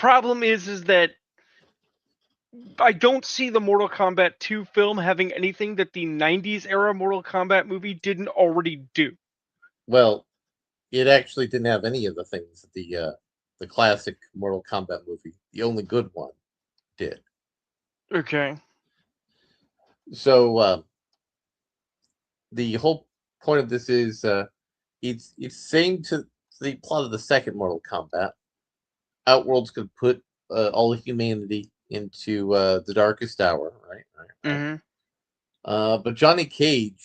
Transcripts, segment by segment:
problem is that I don't see the Mortal Kombat 2 film having anything that the 90s era Mortal Kombat movie didn't already do. Well, it actually didn't have any of the things that the classic Mortal Kombat movie, the only good one, did. Okay. So the whole point of this is it's saying to the plot of the second Mortal Kombat, Outworld's going to put all of humanity into the darkest hour, right. Mm-hmm. But Johnny Cage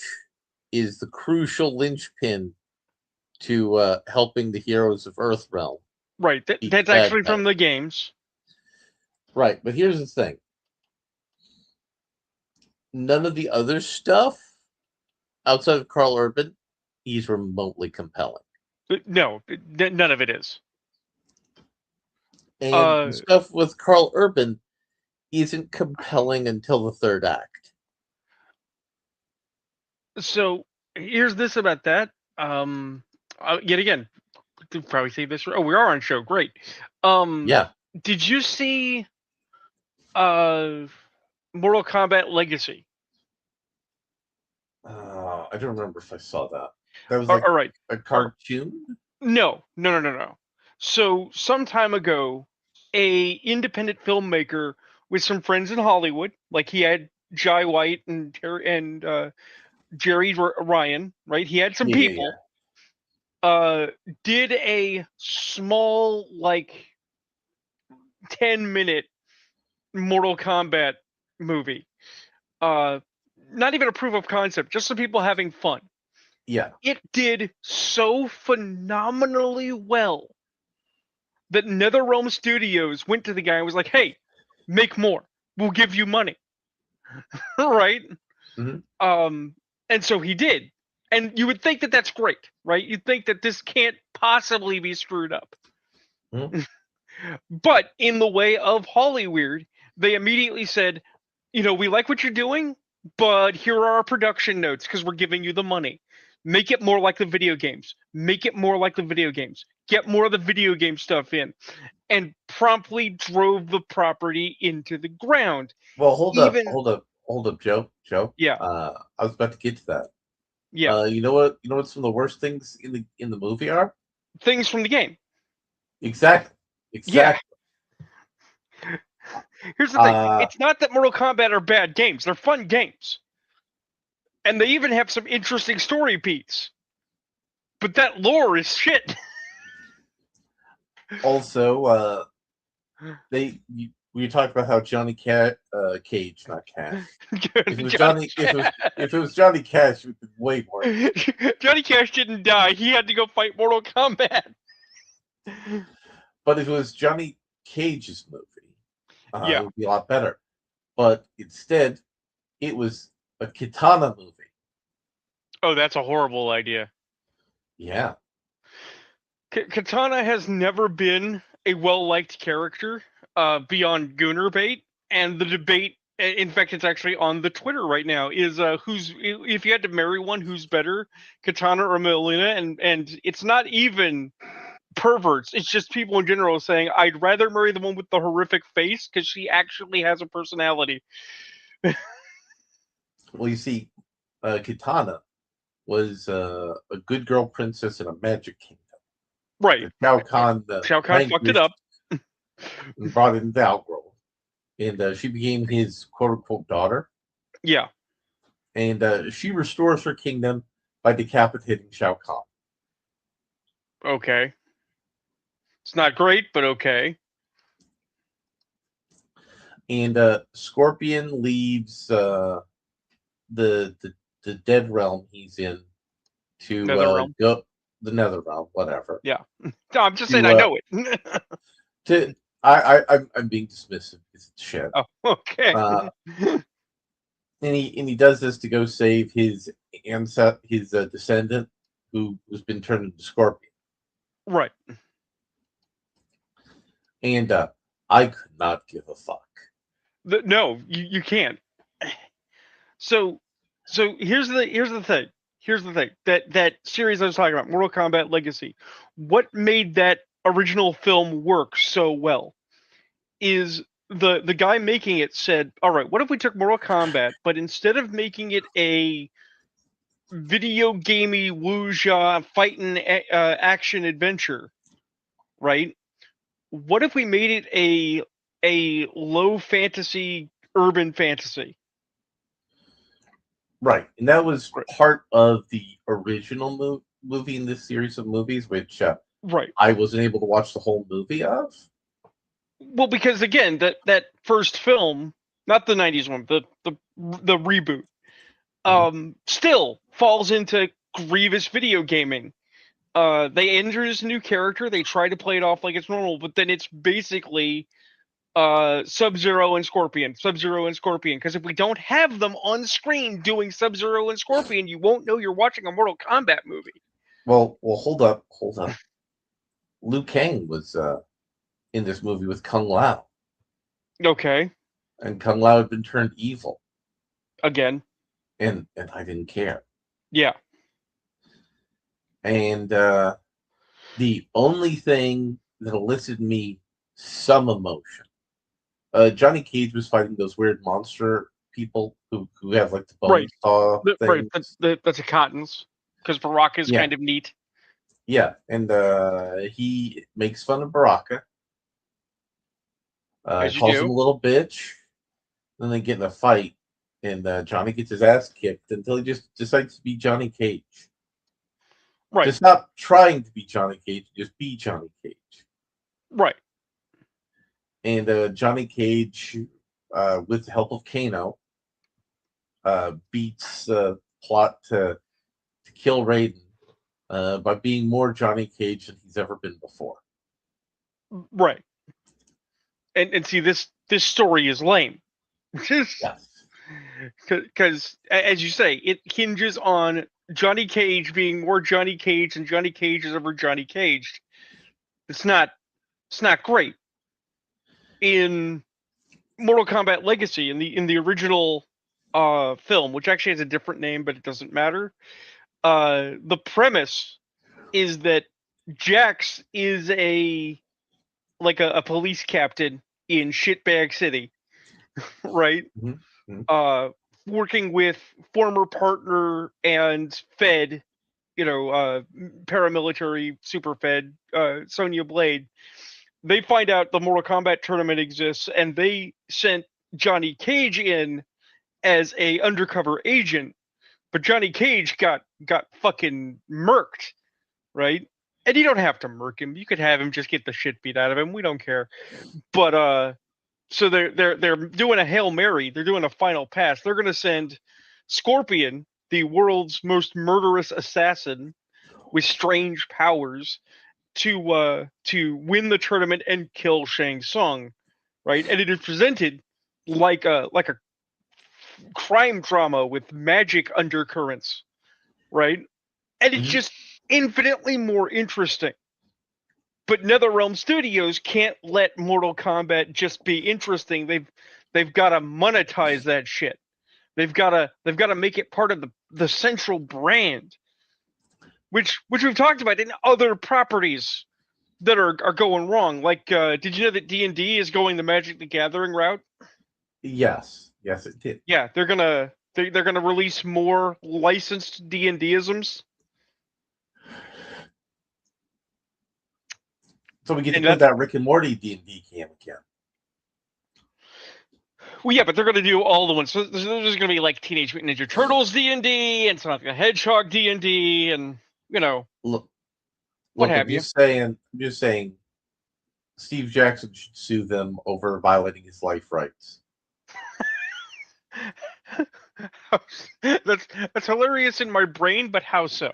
is the crucial linchpin to helping the heroes of Earthrealm. Right. That's actually from the games. Right, but here's the thing. None of the other stuff outside of Carl Urban is remotely compelling. No, none of it is. And stuff with Carl Urban isn't compelling until the third act. So here's this about that. Yet again, we'll probably say this. Oh, we are on show. Great. Yeah. Did you see Mortal Kombat Legacy? I don't remember if I saw that. That was like all right. A cartoon? No. So some time ago, a independent filmmaker with some friends in Hollywood, like he had Jai White and Jerry Ryan, right? He had some people. Yeah. Did a small, like, 10-minute Mortal Kombat movie. Not even a proof of concept, just some people having fun. Yeah. It did so phenomenally well that NetherRealm Studios went to the guy and was like, hey, make more. We'll give you money. Right? Mm-hmm. And so he did. And you would think that that's great, right? You'd think that this can't possibly be screwed up. Mm-hmm. But in the way of Hollyweird, they immediately said, we like what you're doing, but here are our production notes because we're giving you the money. Make it more like the video games. Make it more like the video games. Get more of the video game stuff in. And promptly drove the property into the ground. Well, hold up, Joe. Yeah. I was about to get to that. Yeah. You know what some of the worst things in the movie are? Things from the game. Exactly. Yeah. Here's the thing. It's not that Mortal Kombat are bad games. They're fun games. And they even have some interesting story beats. But that lore is shit. Also, we talked about how Johnny Cage, not Cash. If it was Johnny Cash, it would be way more. Johnny Cash didn't die. He had to go fight Mortal Kombat. But if it was Johnny Cage's movie, yeah, it would be a lot better. But instead, it was a Kitana movie. Oh, that's a horrible idea. Yeah. Kitana has never been a well-liked character beyond Gooner Bait, and the debate, in fact, it's actually on the Twitter right now, is if you had to marry one, who's better, Kitana or Mileena? And it's not even perverts, it's just people in general saying, I'd rather marry the one with the horrific face because she actually has a personality. Well, you see, Kitana was a good girl princess in a magic kingdom. Right. Shao Kahn fucked it up. And brought in the Outworld. And she became his quote-unquote daughter. Yeah. And she restores her kingdom by decapitating Shao Kahn. Okay. It's not great, but okay. And Scorpion leaves the dead realm he's in to go the nether realm, whatever. Yeah. No, I'm just saying I know it. I'm being dismissive because it's shit. Oh, okay. And he does this to go save his descendant who has been turned into Scorpion. Right. And I could not give a fuck. No, you can't. So here's the thing. Here's the thing. That series I was talking about, Mortal Kombat Legacy, what made that original film work so well? is the guy making it said, all right, what if we took Mortal Kombat, but instead of making it a video gamey wuxia fighting action adventure, right? What if we made it a low fantasy urban fantasy? Right, and that was Right. part of the original movie in this series of movies, which Right. I wasn't able to watch the whole movie of. Well, because again, that first film, not the '90s one, the reboot, Mhm. still falls into grievous video gaming. They introduce a new character, they try to play it off like it's normal, but then it's basically Sub-Zero and Scorpion, Sub-Zero and Scorpion. Because if we don't have them on screen doing Sub-Zero and Scorpion, you won't know you're watching a Mortal Kombat movie. Well, hold up, hold up. Liu Kang was in this movie with Kung Lao, Okay, and Kung Lao had been turned evil, again, and I didn't care. yeah, And the only thing that elicited me some emotion, Johnny Cage was fighting those weird monster people who have like the bone right, saw right. things. That's a Cottons because Baraka is Yeah, kind of neat, yeah, and he makes fun of Baraka, as you calls him do. a little bitch. Then they get in a fight, and Johnny gets his ass kicked until he just decides to be Johnny Cage. Right, To stop trying to be Johnny Cage, just be Johnny Cage. right, And Johnny Cage, with the help of Kano, beats the plot to kill Raiden by being more Johnny Cage than he's ever been before. right. And see, this story is lame. Yes. Because, as you say, it hinges on Johnny Cage being more Johnny Cage than Johnny Cage has ever Johnny Caged. It's not. It's not great. In Mortal Kombat Legacy, in the original film, which actually has a different name, but it doesn't matter. The premise is that Jax is a police captain in Shitbag City, right? Mm-hmm. uh, Working with former partner and Fed, paramilitary super Fed, Sonya Blade. They find out the Mortal Kombat tournament exists, and they sent Johnny Cage in as a undercover agent. But Johnny Cage got fucking murked, right? And you don't have to murk him. You could have him just get the shit beat out of him. We don't care. But so they're doing a Hail Mary. They're doing a final pass. They're going to send Scorpion, the world's most murderous assassin with strange powers, to win the tournament and kill Shang Tsung, right? And it is presented like a crime drama with magic undercurrents, right? And it's Mm-hmm. just infinitely more interesting. But NetherRealm Studios can't let Mortal Kombat just be interesting. They've got to monetize that shit. They've got to make it part of the central brand, which we've talked about in other properties that are going wrong. Like, did you know that D&D is going the Magic the Gathering route? Yes, yes, it did. Yeah, they're gonna release more licensed D&Disms, So we get to and play that's that Rick and Morty D&D game again. well, yeah, but they're gonna do all the ones. So there's gonna be like Teenage Mutant Ninja Turtles D&D and Sonic the Hedgehog D&D, and Look, what look, have you. I'm just saying, Steve Jackson should sue them over violating his life rights. That's hilarious in my brain, but how so?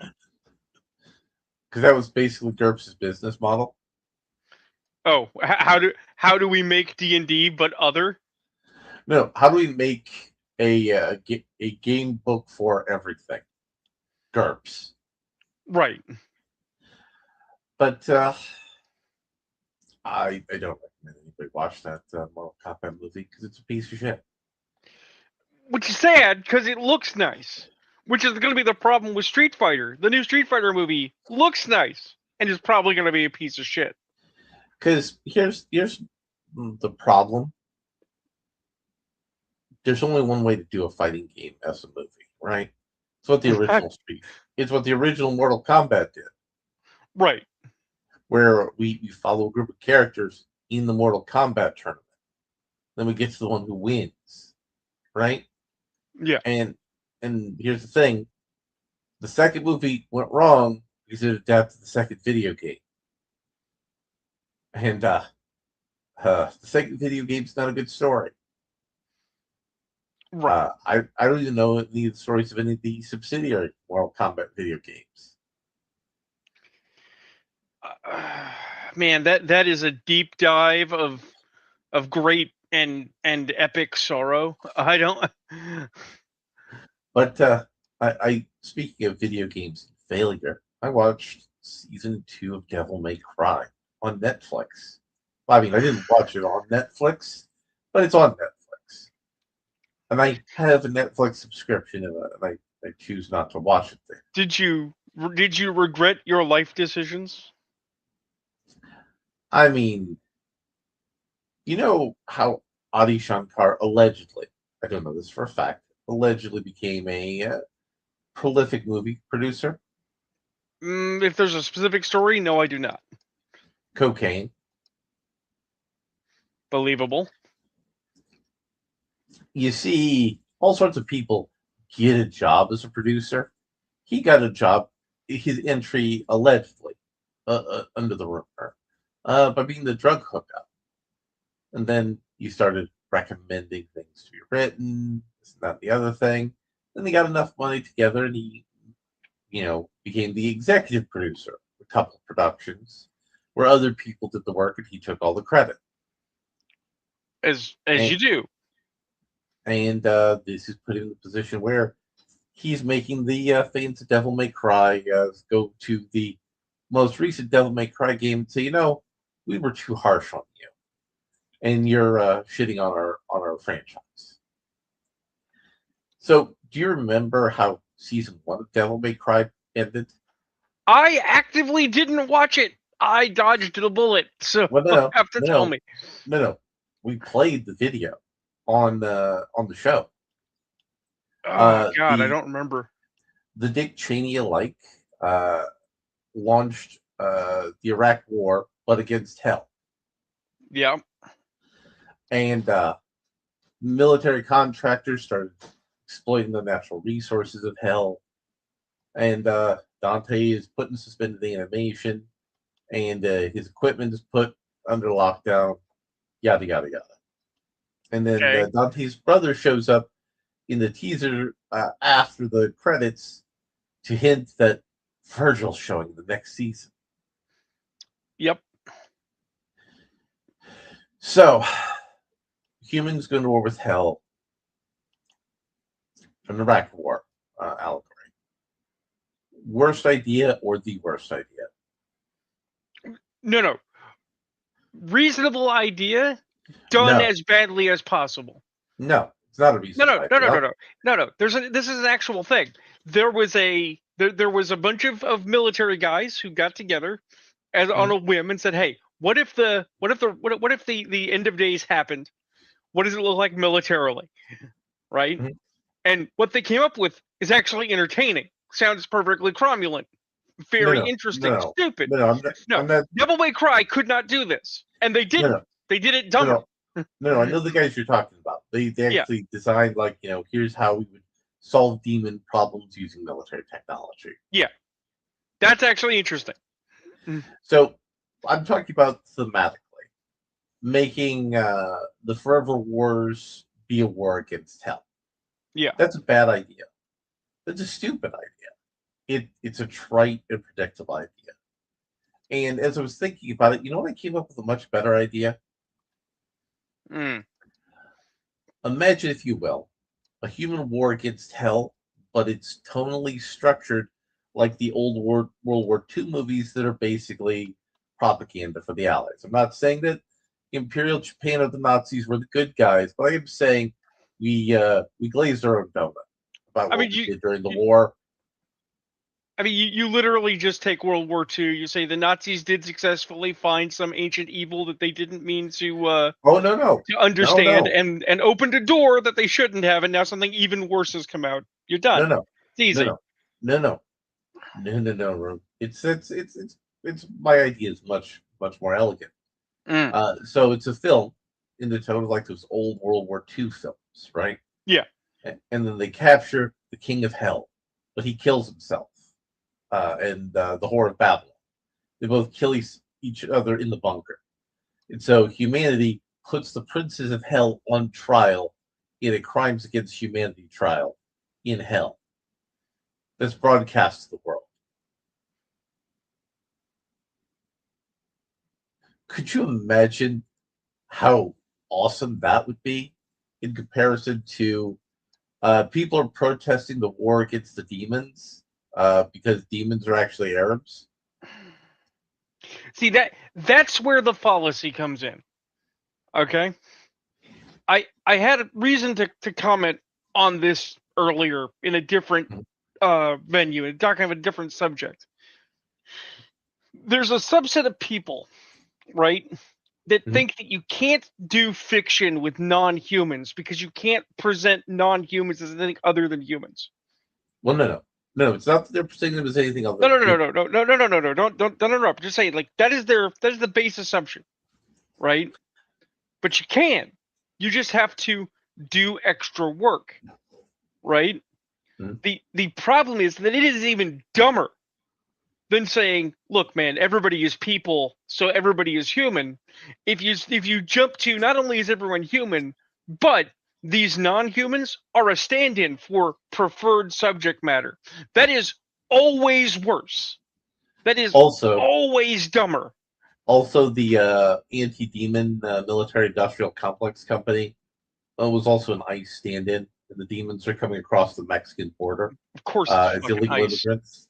Because that was basically GURPS' business model. Oh, how do we make D&D but other? No, how do we make a game book for everything? GURPS. Right. But I don't recommend anybody watch that Mortal Kombat movie because it's a piece of shit. Which is sad because it looks nice. Which is going to be the problem with Street Fighter. The new Street Fighter movie looks nice and is probably going to be a piece of shit. Because here's the problem. There's only one way to do a fighting game as a movie, right? It's what the original Street. It's what the original Mortal Kombat did, Right. where we follow a group of characters in the Mortal Kombat tournament. Then we get to the one who wins, right? Yeah. And here's the thing: the second movie went wrong because it adapted the second video game, and the second video game's not a good story. Right. I don't even know any of the stories of any of the subsidiary Mortal Kombat video games. Man, that is a deep dive of great and epic sorrow. I don't. But I speaking of video games failure, I watched season 2 of Devil May Cry on Netflix. Well, I mean, I didn't watch it on Netflix, but it's on Netflix, and I have a Netflix subscription, and I choose not to watch it there. Did you regret your life decisions? I mean, you know how Adi Shankar allegedly, I don't know this for a fact, allegedly became a prolific movie producer? If there's a specific story, no, I do not. Cocaine. Believable. You see all sorts of people get a job as a producer. He got a job, his entry allegedly, under the rumor, by being the drug hookup. And then he started recommending things to be written, this and that, and the other thing. Then he got enough money together and he, became the executive producer of a couple of productions where other people did the work and he took all the credit. As And, you do. and this is put him in the position where he's making the fans of Devil May Cry go to the most recent Devil May Cry game and say, we were too harsh on you, and you're shitting on our franchise. So, do you remember how season 1 of Devil May Cry ended? I actively didn't watch it. I dodged the bullet, so Well, you have to tell me. no. We played the video on the show. Oh God, I The don't remember. Dick Cheney alike launched the Iraq War, but against hell. Yeah. And military contractors started exploiting the natural resources of hell. And Dante is put in suspended animation, and his equipment is put under lockdown, yada, yada, yada. And then Okay. Dante's brother shows up in the teaser after the credits to hint that Virgil's showing the next season. Yep. So, humans go to war with hell from the Iraq War allegory. Worst idea or the worst idea? No. Reasonable idea done No, as badly as possible. no, it's not a No, reasonable no, no, no, no, idea. no, no, no. This is an actual thing. There was a bunch of military guys who got together as on Mhm. a whim and said, "Hey, what if the end of days happened? What does it look like militarily?" Right? Mhm. And what they came up with is actually entertaining. Sounds perfectly cromulent, No, very no, no, interesting, no, stupid. no, no. I'm not. No, I'm not. Devil May Cry could not do this, and they No, didn't. no, They did it no, dumber. no, no, no. I know the guys you're talking about. They Yeah, actually designed here's how we would solve demon problems using military technology. yeah, that's actually interesting. So I'm talking about thematically making the Forever Wars be a war against hell. Yeah. That's a bad idea. That's a stupid idea. It's a trite and predictable idea. And as I was thinking about it, you know what? I came up with a much better idea. Mm. Imagine, if you will, a human war against hell, but it's tonally structured like the old World War II movies that are basically propaganda for the Allies. I'm not saying that Imperial Japan or the Nazis were the good guys, but I am saying we glazed our own donut about I mean, what we did during the war. I mean, you literally just take World War II. You say the Nazis did successfully find some ancient evil that they didn't mean Oh no, to understand, no, and opened a door that they shouldn't have, and now something even worse has come out. You're no, done. no, It's easy. no, no, no, no, Rube. It's my idea is much more elegant. Mm. So it's a film in the tone of like those old World War II films, right? Yeah. And then they capture the King of Hell, but he kills himself. And the Whore of Babylon. They both kill each other in the bunker. And so humanity puts the princes of hell on trial in a crimes against humanity trial in hell. That's broadcast to the world. Could you imagine how awesome that would be in comparison to people are protesting the war against the demons because demons are actually Arabs? See, that's where the fallacy comes in. Okay. I had a reason to comment on this earlier in a different venue and talking of a different subject. There's a subset of people, right, that Mhm. think that you can't do fiction with non-humans because you can't present non-humans as anything other than humans. Well, no. It's not that they're presenting them as anything other No, than no, no, human. no, no, no, no, no, no, no. Don't interrupt. Just say like that is the base assumption, right? But you can. You just have to do extra work, right? Mhm. The problem is that it is even dumber than saying, look, man, everybody is people, so everybody is human. If you jump to not only is everyone human, but these non-humans are a stand-in for preferred subject matter. That is always worse. That is Also, always dumber. Also, the anti-demon military-industrial complex company was also an ICE stand-in, and the demons are coming across the Mexican border Of course, it's as fucking illegal ICE. immigrants.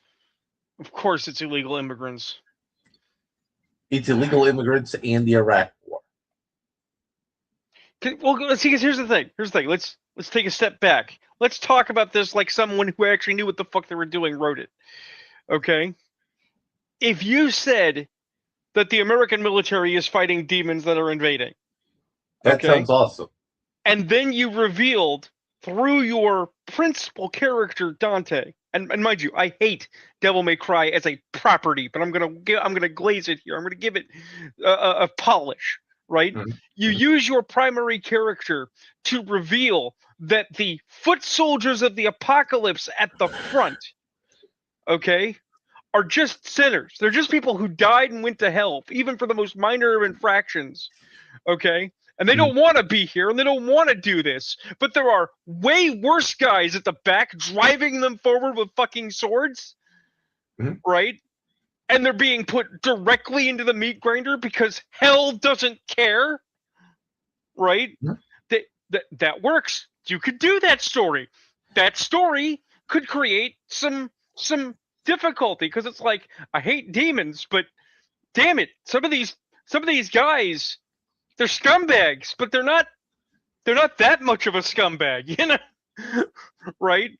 Of course, it's illegal immigrants. It's illegal immigrants and the Iraq War. Well, let's see. 'Cause here's the thing. Here's the thing. Let's take a step back. Let's talk about this like someone who actually knew what the fuck they were doing wrote it. Okay. If you said that the American military is fighting demons that are invading, That okay, sounds awesome. and then you revealed through your principal character Dante, and mind you, I hate Devil May Cry as a property, but I'm gonna glaze it here. I'm gonna give it a polish, right? Mhm. You Mhm. use your primary character to reveal that the foot soldiers of the apocalypse at the front, okay, are just sinners. They're just people who died and went to hell, even for the most minor of infractions. Okay? And they Mhm. don't want to be here and they don't want to do this. But there are way worse guys at the back driving them forward with fucking swords, Mhm. right? And they're being put directly into the meat grinder because hell doesn't care, right? Mhm. That works. You could do that story. That story could create some difficulty because it's like I hate demons, but damn it, some of these guys, they're scumbags, but they're not that much of a scumbag, right?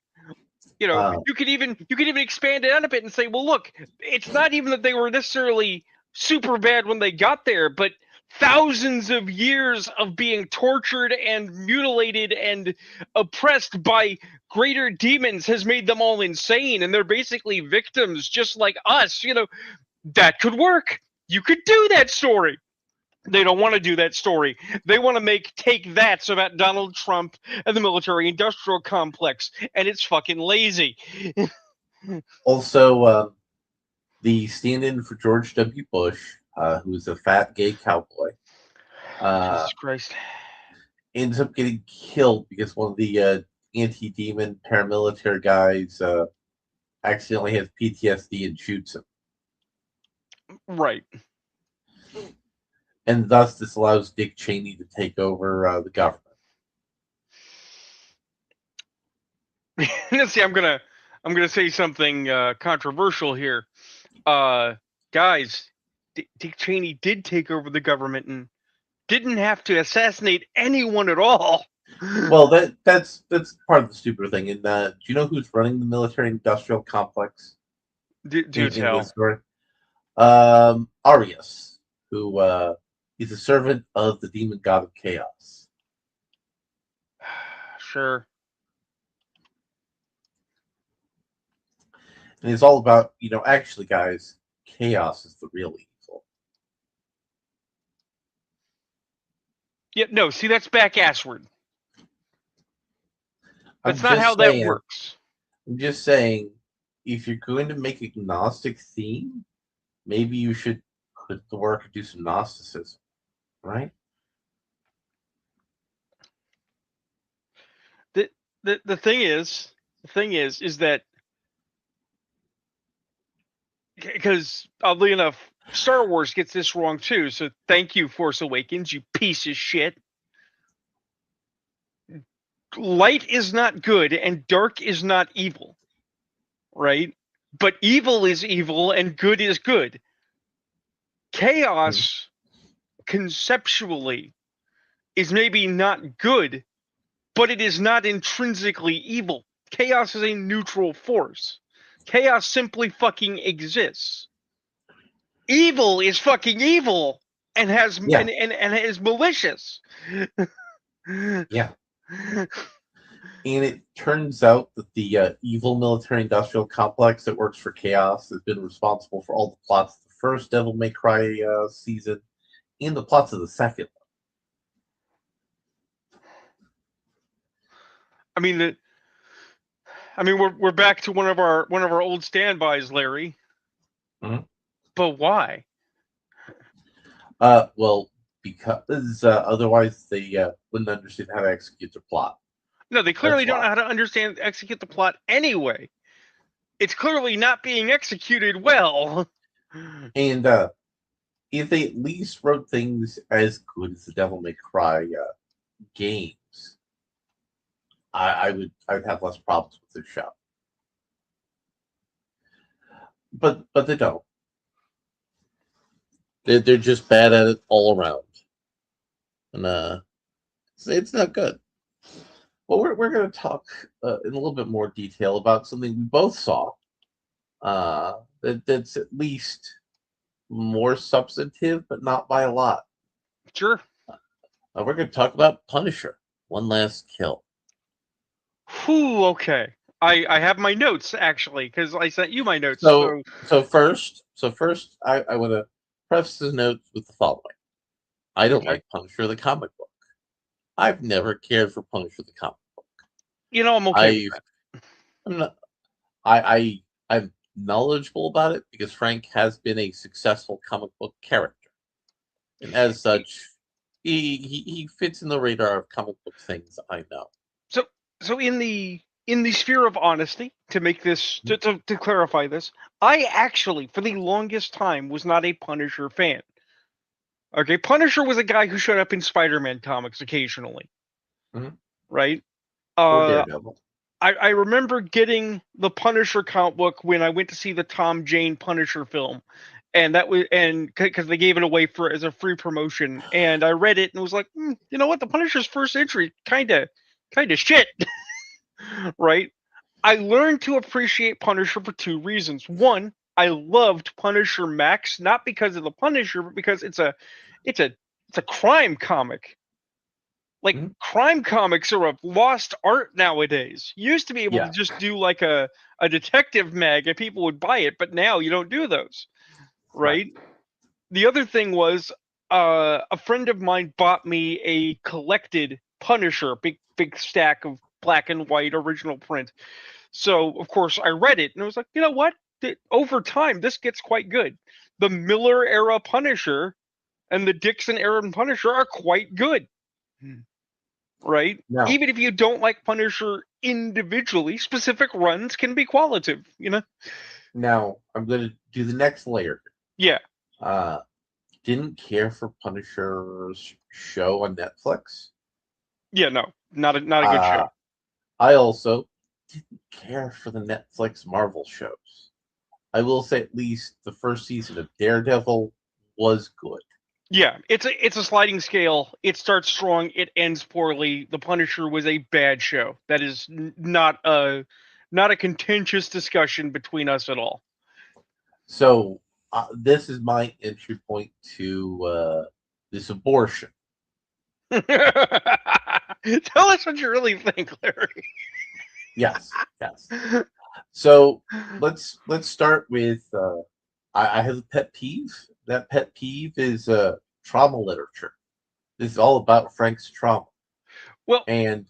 Uh, You could even expand it out a bit and say, well, look, it's not even that they were necessarily super bad when they got there, but thousands of years of being tortured and mutilated and oppressed by greater demons has made them all insane, and they're basically victims just like us. That could work. You could do that story. They don't want to do that story. They want to take that about Donald Trump and the military industrial complex, and it's fucking lazy. Also, the stand-in for George W. Bush, who was a fat gay cowboy, uh, Jesus Christ. ends up getting killed because one of the anti-demon paramilitary guys accidentally has PTSD and shoots him. Right. And thus this allows Dick Cheney to take over the government. See, I'm gonna say something controversial here. Guys, Dick Cheney did take over the government and didn't have to assassinate anyone at all. Well, that's part of the stupid thing. And do you know who's running the military industrial complex? Do anything in the tell. story. Arius, who is a servant of the demon god of chaos. Sure. And it's all about, actually, guys, chaos is the real evil. Yeah, no, see, that's back assward. I'm That's not how just that saying, works. if you're going to make a Gnostic theme, maybe you should put the work and do some Gnosticism, right? The the thing is that because oddly enough, Star Wars gets this wrong too. So thank you, Force Awakens, you piece of shit. Light is not good and dark is not evil, right? But evil is evil and good is good. Mhm. Chaos conceptually is maybe not good, but it is not intrinsically evil. Chaos is a neutral force. Chaos simply fucking exists. Evil is fucking evil and has Yeah, and is malicious. yeah. And it turns out that the evil military-industrial complex that works for Chaos has been responsible for all the plots of the first Devil May Cry season and the plots of the second. I mean, we're back to one of our old standbys, Larry. Mhm. But why? Well, because otherwise they wouldn't understand how to execute their plot. No, they That's clearly don't why. know how to understand execute the plot anyway. It's clearly not being executed well. And if they at least wrote things as good as the Devil May Cry games, I would have less problems with this show. But they don't. They're just bad at it all around, and it's not good. Well, we're going to talk in a little bit more detail about something we both saw. That's at least more substantive, but not by a lot. Sure. We're going to talk about Punisher. One Last Kill. Whew, okay. I have my notes actually because I sent you my notes. So So so first, I want to preface the notes with the following: I don't okay, like Punisher the comic book. I've never cared for Punisher the comic book. I'm okay with I that. I'm not I'm knowledgeable about it because Frank has been a successful comic book character, and as such, he fits in the radar of comic book things I know. So so in the sphere of honesty, to make this to clarify this, I actually for the longest time was not a Punisher fan. Okay, Punisher was a guy who showed up in Spider-Man comics occasionally, Mhm. right? Or Uh, Daredevil. I remember getting the Punisher comic book when I went to see the Tom Jane Punisher film, and that was and because they gave it away for as a free promotion, and I read it and was like, you know what, the Punisher's first entry kind of shit, right? I learned to appreciate Punisher for two reasons. One, I loved Punisher Max not because of the Punisher, but because it's a it's a crime comic. Like Mhm. crime comics are a lost art nowadays. You used to be able to Yeah, just do like a detective mag and people would buy it, but now you don't do those, right. right? The other thing was a friend of mine bought me a collected Punisher, big stack of black and white original print. So of course I read it and I was like, you know what? Over time, this gets quite good. The Miller era Punisher and the Dixon era Punisher are quite good, right? Now, Even if you don't like Punisher individually, specific runs can be qualitative. now I'm going to do the next layer. Yeah, Uh, didn't care for Punisher's show on Netflix. yeah, no, not a good Uh, show. I also didn't care for the Netflix Marvel shows. I will say at least the first season of Daredevil was good. Yeah, it's a sliding scale. It starts strong, it ends poorly. The Punisher was a bad show. That is not a contentious discussion between us at all. So this is my entry point to this abortion. Tell us what you really think, Larry. Yes, yes. So let's start with I have a pet peeve. That pet peeve is trauma literature. This is all about Frank's trauma. Well, And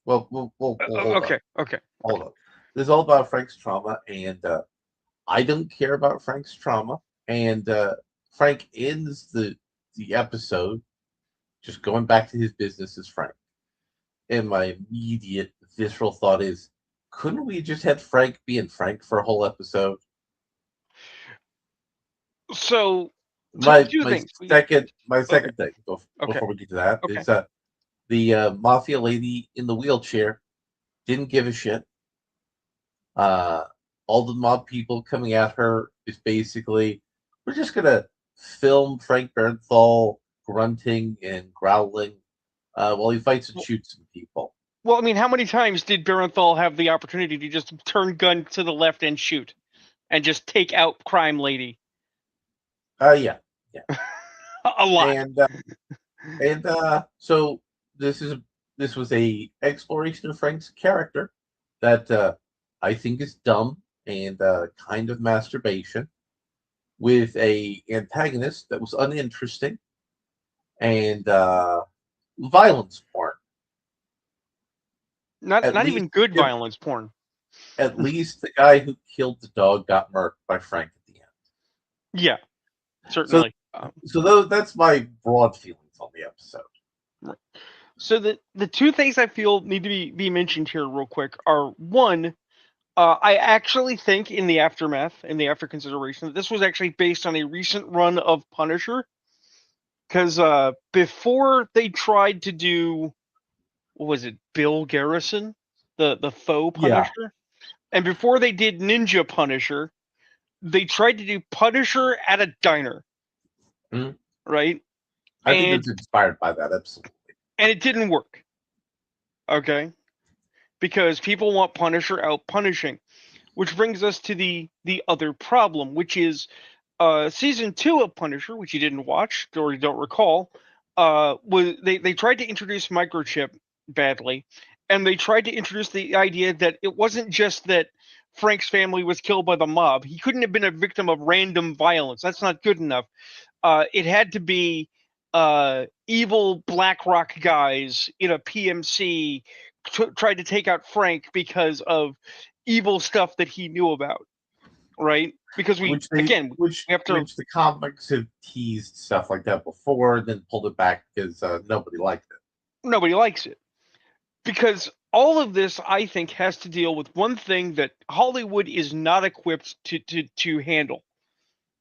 well hold up, okay, okay, hold okay. up. This is all about Frank's trauma, and I don't care about Frank's trauma. And Frank ends the episode just going back to his business as Frank. And my immediate visceral thought is, couldn't we just had Frank being Frank for a whole episode? So, My two my things. my Okay, second thing okay, before we get to that okay. is the mafia lady in the wheelchair didn't give a shit. Uh, all the mob people coming at her is basically, we're just gonna film Frank Bernthal grunting and growling while he fights and Well, shoots some people. well, I mean, how many times did Barenthal have the opportunity to just turn gun to the left and shoot, and just take out crime lady? Yeah, yeah, A lot. and so this is this was a exploration of Frank's character that I think is dumb and kind of masturbation with a antagonist that was uninteresting and violence porn. Not At not least even good if violence porn. at least the guy who killed the dog got murked by Frank at the end. Yeah, So certainly. that's my broad feelings on the episode. Right. So the two things I feel need to be mentioned here real quick are one, I actually think in the aftermath, in the after consideration, that this was actually based on a recent run of Punisher. Because before they tried to do, what was it, Bill Garrison, the faux Yeah, Punisher, and before they did Ninja Punisher, they tried to do Punisher at a diner, Mhm. right? I think it And was inspired by that. Absolutely. it didn't work. Okay, because people want Punisher out punishing, which brings us to the other problem, which is season 2 of Punisher, which you didn't watch or you don't recall. Was they tried to introduce microchip badly, and they tried to introduce the idea that it wasn't just that Frank's family was killed by the mob. He couldn't have been a victim of random violence. That's not good enough. It had to be evil BlackRock guys in a PMC tried to take out Frank because of evil stuff that he knew about, right? Because we which they again we have to, which the comics have teased stuff like that before, and then pulled it back because nobody liked it. nobody likes it. Because all of this, I think, has to deal with one thing that Hollywood is not equipped to handle.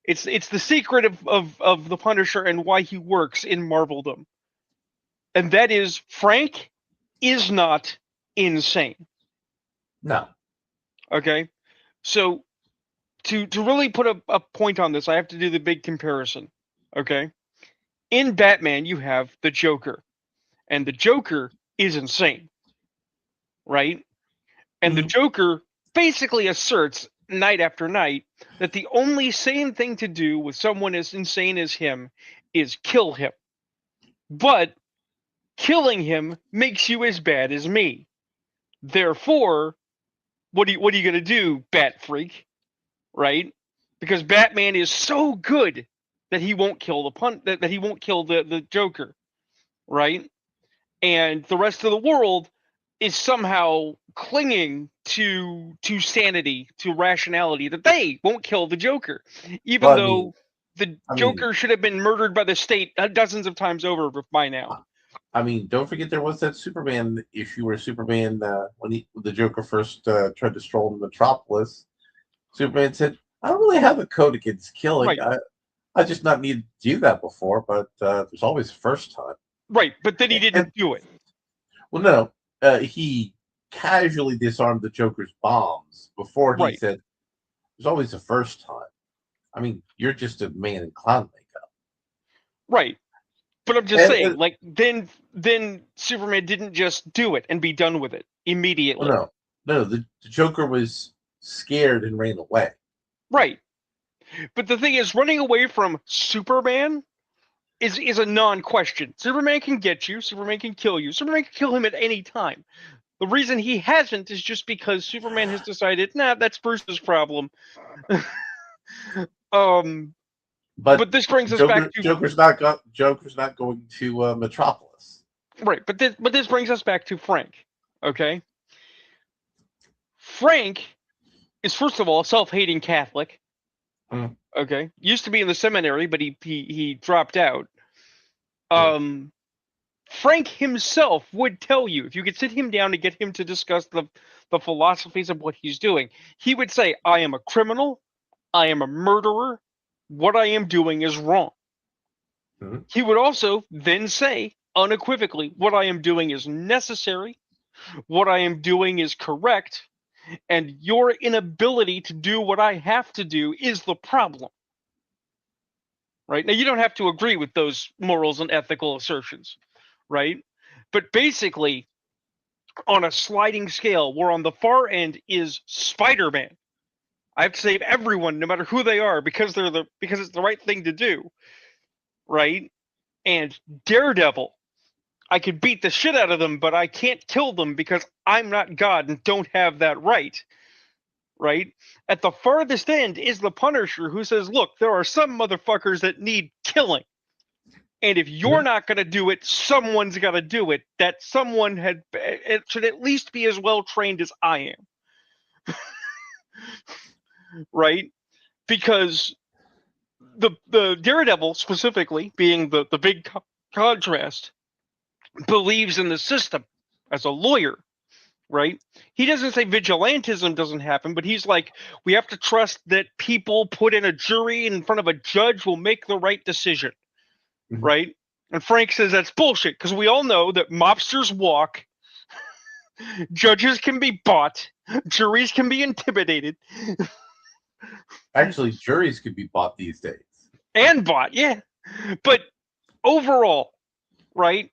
It's the secret of the Punisher and why he works in Marveldom. And that is Frank is not insane. No. Okay? So to really put a point on this, I have to do the big comparison. Okay? In Batman, you have the Joker, and the Joker is insane, right? And the Mhm. Joker basically asserts night after night that the only sane thing to do with someone as insane as him is kill him. But killing him makes you as bad as me. Therefore, what are you gonna do, Bat Freak? Right? Because Batman is so good that he won't kill that he won't kill the Joker, right? And the rest of the world is somehow clinging to sanity, to rationality, that they won't kill the Joker, even Well, though the I mean, Joker should have been murdered by the state dozens of times over by now. I mean, don't forget there was that Superman issue where Superman, when the Joker first tried to stroll in Metropolis, Superman said, "I don't really have a code against killing. Right, I just not needed to do that before, but there's always a first time." right, but then he And didn't do it. well, no, he casually disarmed the Joker's bombs before he Right, said, "There's always a first time." I mean, you're just a man in clown makeup. right. But I'm just And saying, like then Superman didn't just do it and be done with it well, immediately. no, the Joker was scared and ran away. Right. But the thing is, running away from Superman is a non-question. Superman can get you. Superman can kill you. Superman can kill him at any time. The reason he hasn't is just because Superman has decided, nah, that's Bruce's problem. um, But but this brings us back to Joker's not going to Metropolis. right. But this brings us back to Frank. Okay, Frank is first of all a self-hating Catholic. Mm. Okay, used to be in the seminary, but he dropped out. Mm. Frank himself would tell you, if you could sit him down and get him to discuss the philosophies of what he's doing, he would say, I am a criminal, I am a murderer, what I am doing is wrong. Mm. He would also then say, unequivocally, what I am doing is necessary, what I am doing is correct, and your inability to do what I have to do is the problem. Right? Now, you don't have to agree with those morals and ethical assertions, right? But basically, on a sliding scale, where on the far end is Spider-Man. I have to save everyone, no matter who they are, because it's the right thing to do, right? And Daredevil, I could beat the shit out of them, but I can't kill them because I'm not God and don't have that right, right? At the farthest end is the Punisher, who says, "Look, there are some motherfuckers that need killing, and if you're Mm. not going to do it, someone's got to do it. That someone it should at least be as well trained as I am." Right? Because the Daredevil specifically, being the big contrast, believes in the system as a lawyer, right? He doesn't say vigilantism doesn't happen, but he's like, we have to trust that people put in a jury in front of a judge will make the right decision, Mm. right? And Frank says that's bullshit because we all know that mobsters walk, judges can be bought, juries can be intimidated, Actually, juries could be bought these days. and bought, yeah. But overall, right?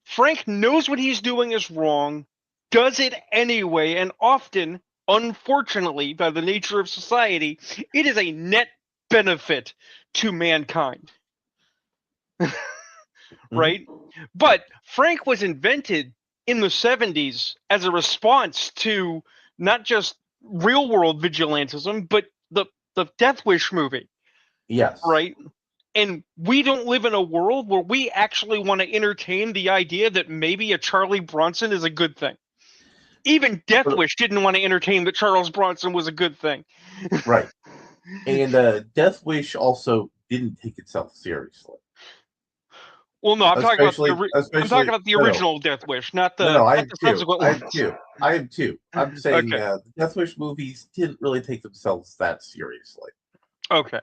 Frank knows what he's doing is wrong, does it anyway, and often, unfortunately, by the nature of society, it is a net benefit to mankind. Mm. Right? But Frank was invented in the 70s as a response to not just real world vigilantism, but the Death Wish movie, Yes. right? And we don't live in a world where we actually want to entertain the idea that maybe a Charlie Bronson is a good thing. Even Death But- Wish didn't want to entertain that Charles Bronson was a good thing. Right. And Death Wish also didn't take itself seriously. Well, no, I'm talking Especially about the no, no, original Death Wish, not no, no. I the am too. subsequent I am ones. too. I am too. I'm saying Okay, the Death Wish movies didn't really take themselves that seriously. okay,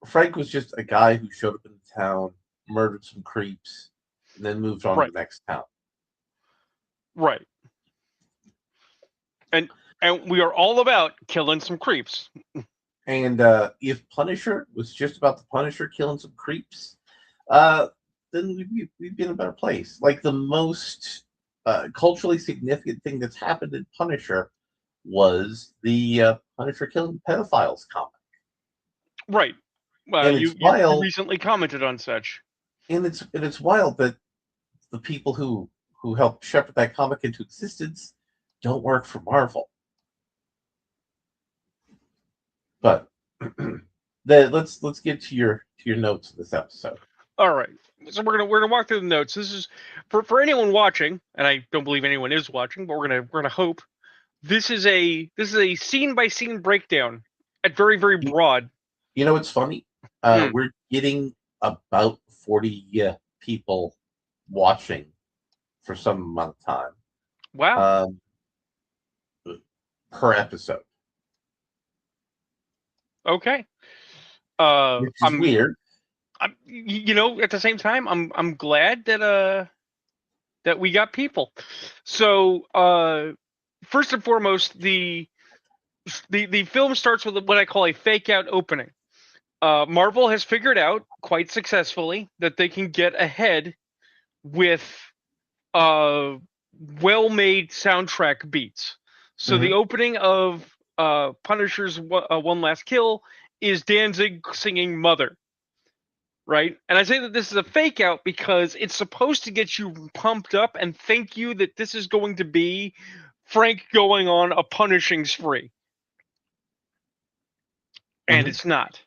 Frank was just a guy who showed up in the town, murdered some creeps, and then moved on to right, the next town. right, and we are all about killing some creeps. And if Punisher was just about the Punisher killing some creeps, then we'd be in a better place. Like the most culturally significant thing that's happened in Punisher was the Punisher killing pedophiles comic. Right. And You it's you wild, recently commented on such. and it's wild that the people who helped shepherd that comic into existence don't work for Marvel. But let's get to your notes of this episode. All right. So we're gonna walk through the notes. This is for anyone watching, and I don't believe anyone is watching, but we're gonna hope this is a scene by scene breakdown at very You, broad. you know, it's funny. Hmm. We're getting about 40 people watching for some amount of time Wow. um, per episode, Okay. which is weird. at the same time, I'm glad that we got people. So first and foremost, the film starts with what I call a fake out opening. Marvel has figured out quite successfully that they can get ahead with uh, well-made soundtrack beats. So the Mm-hmm. opening of Punisher's One Last Kill is Danzig singing Mother. Right? And I say that this is a fake out because it's supposed to get you pumped up and think you that this is going to be Frank going on a punishing spree. And it's not.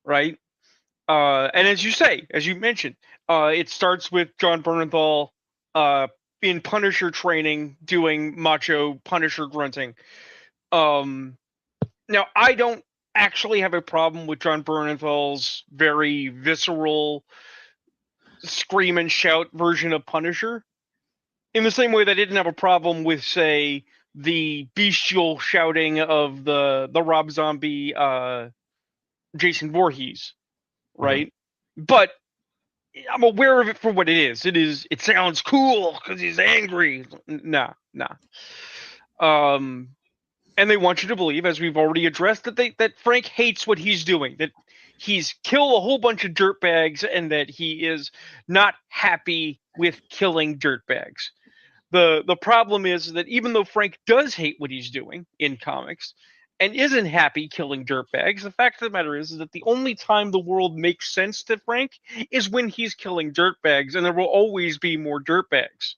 Right? And as you say, as you mentioned, it starts with John Bernthal in Punisher training doing macho Punisher grunting. Now, I don't actually have a problem with John Bernthal's very visceral scream and shout version of Punisher. In the same way that I didn't have a problem with, say, the bestial shouting of the Rob Zombie Jason Voorhees, right? But I'm aware of it for what it is. It sounds cool because he's angry. Nah. And they want you to believe, as we've already addressed, that Frank hates what he's doing, that he's killed a whole bunch of dirtbags, and that he is not happy with killing dirtbags. The problem is that even though Frank does hate what he's doing in comics and isn't happy killing dirtbags, the fact of the matter is that the only time the world makes sense to Frank is when he's killing dirtbags, and there will always be more dirtbags.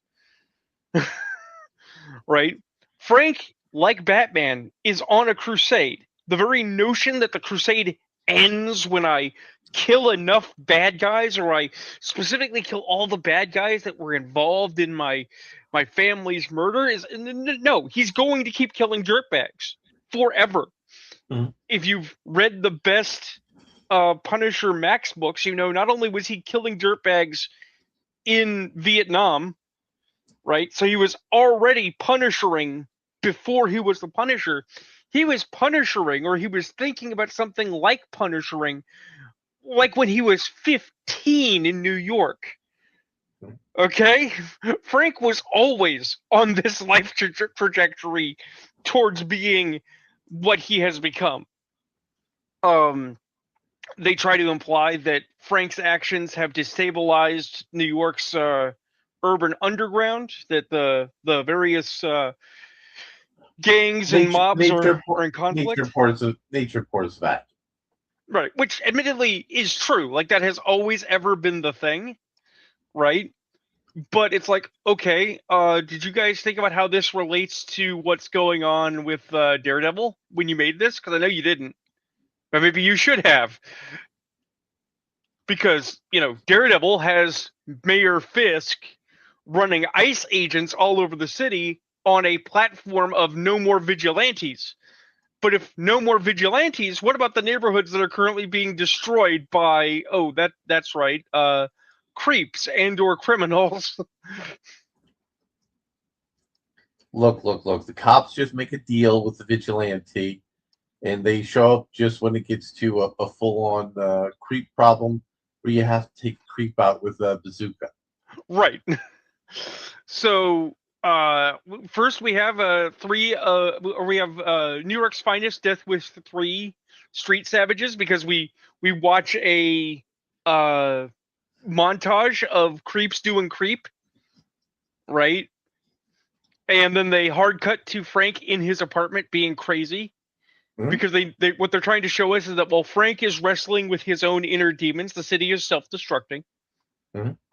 Right? Frank, like Batman, is on a crusade. The very notion that the crusade ends when I kill enough bad guys, or I specifically kill all the bad guys that were involved in my family's murder, is no. He's going to keep killing dirtbags forever. If you've read the best Punisher Max books, you know not only was he killing dirtbags in Vietnam, right? So he was already punishering before he was the Punisher. He was punishering, or he was thinking about something like punishing, like when he was 15 in New York. Okay? Frank was always on this life trajectory towards being what he has become. They try to imply that Frank's actions have destabilized New York's urban underground, that the various gangs and mobs are in conflict. Nature reports that. Right, which admittedly is true. Like, that has always ever been the thing, right? But it's like, okay, did you guys think about how this relates to what's going on with Daredevil when you made this? Because I know you didn't. But maybe you should have. Because, Daredevil has Mayor Fisk running ICE agents all over the city on a platform of no more vigilantes. But if no more vigilantes, what about the neighborhoods that are currently being destroyed by, that's right, creeps and or criminals? Look. The cops just make a deal with the vigilante, and they show up just when it gets to a full-on creep problem where you have to take a creep out with a bazooka. Right. So first we have New York's Finest Death with 3 street savages, because we watch a montage of creeps doing creep, right? And then they hard cut to Frank in his apartment being crazy. Because they what they're trying to show us is that while Frank is wrestling with his own inner demons, the city is self-destructing.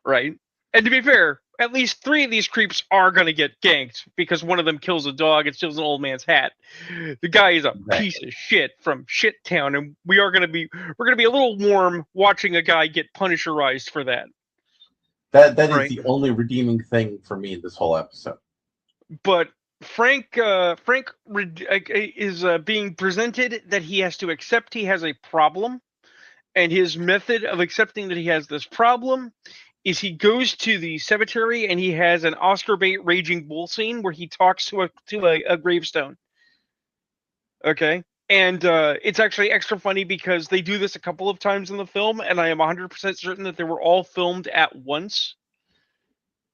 Right? And to be fair, at least 3 of these creeps are going to get ganked, because one of them kills a dog and steals an old man's hat. The guy is a piece of shit from Shit Town, and we're going to be a little warm watching a guy get Punisherized for that. That is the only redeeming thing for me in this whole episode. But Frank is being presented that he has to accept he has a problem, and his method of accepting that he has this problem is he goes to the cemetery and he has an Oscar bait raging bull scene where he talks to a gravestone. Okay, and it's actually extra funny because they do this a couple of times in the film, and I am 100% certain that they were all filmed at once,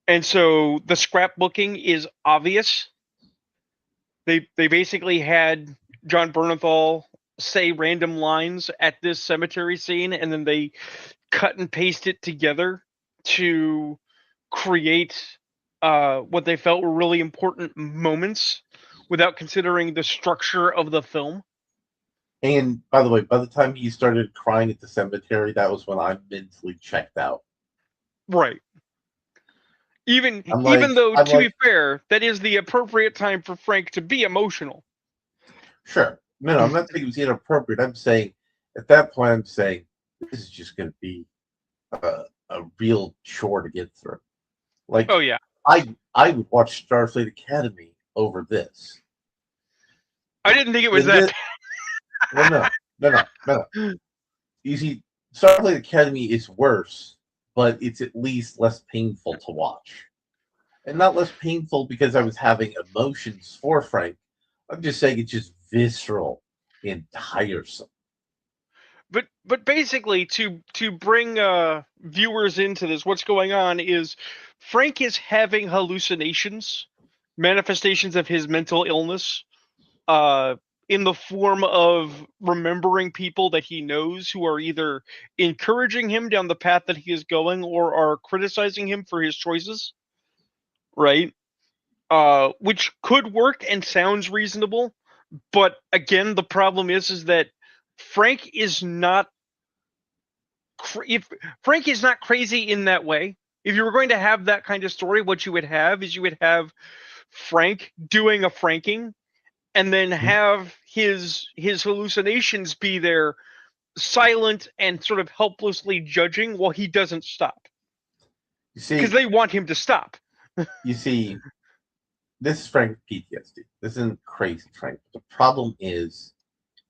and so the scrapbooking is obvious. They basically had John Bernthal say random lines at this cemetery scene, and then they cut and paste it together to create what they felt were really important moments without considering the structure of the film. And by the way, by the time he started crying at the cemetery, that was when I mentally checked out. Right. Even I'm even like, though, I'm to be like, fair, that is the appropriate time for Frank to be emotional. sure. No, I'm not saying it was inappropriate. I'm saying at that point, I'm saying this is just going to be a real chore to get through. Oh Like, yeah. I would watch Starfleet Academy over this. I didn't think it was In that this, well, no. bad. You see, Starfleet Academy is worse, but it's at least less painful to watch. And not less painful because I was having emotions for Frank. I'm just saying it's just visceral and tiresome. But basically, to bring viewers into this, what's going on is Frank is having hallucinations, manifestations of his mental illness, uh, in the form of remembering people that he knows who are either encouraging him down the path that he is going or are criticizing him for his choices, right? Which could work and sounds reasonable, but again, the problem is that Frank is not if Frank is not crazy in that way. If you were going to have that kind of story, what you would have is you would have Frank doing a franking, and then have his hallucinations be there, silent and sort of helplessly judging while he doesn't stop You because see, they want him to stop. you see, this is Frank with PTSD. This isn't crazy Frank. The problem is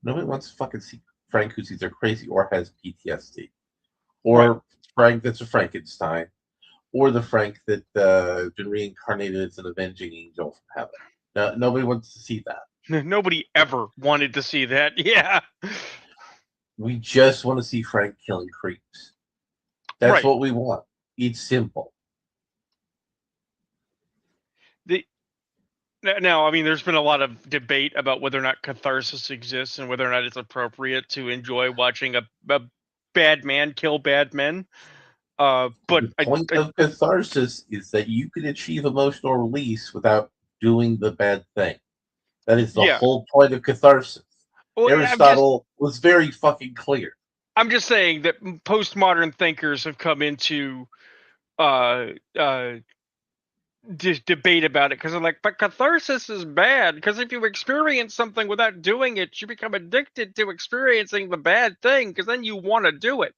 nobody wants to fucking see Frank who's either crazy or has PTSD. Right. Or Frank that's a Frankenstein. Or the Frank that has been reincarnated as an avenging angel from heaven. No, nobody wants to see that. Nobody ever wanted to see that. Yeah. We just want to see Frank killing creeps. That's Right. what we want. It's simple. The Now, I mean, there's been a lot of debate about whether or not catharsis exists and whether or not it's appropriate to enjoy watching a bad man kill bad men. But The point of catharsis is that you can achieve emotional release without doing the bad thing. That is the yeah. whole point of catharsis. Well, Aristotle was very fucking clear. I'm just saying that postmodern thinkers have come into uh uh debate about it because they're like, but catharsis is bad because if you experience something without doing it, you become addicted to experiencing the bad thing because then you want to do it.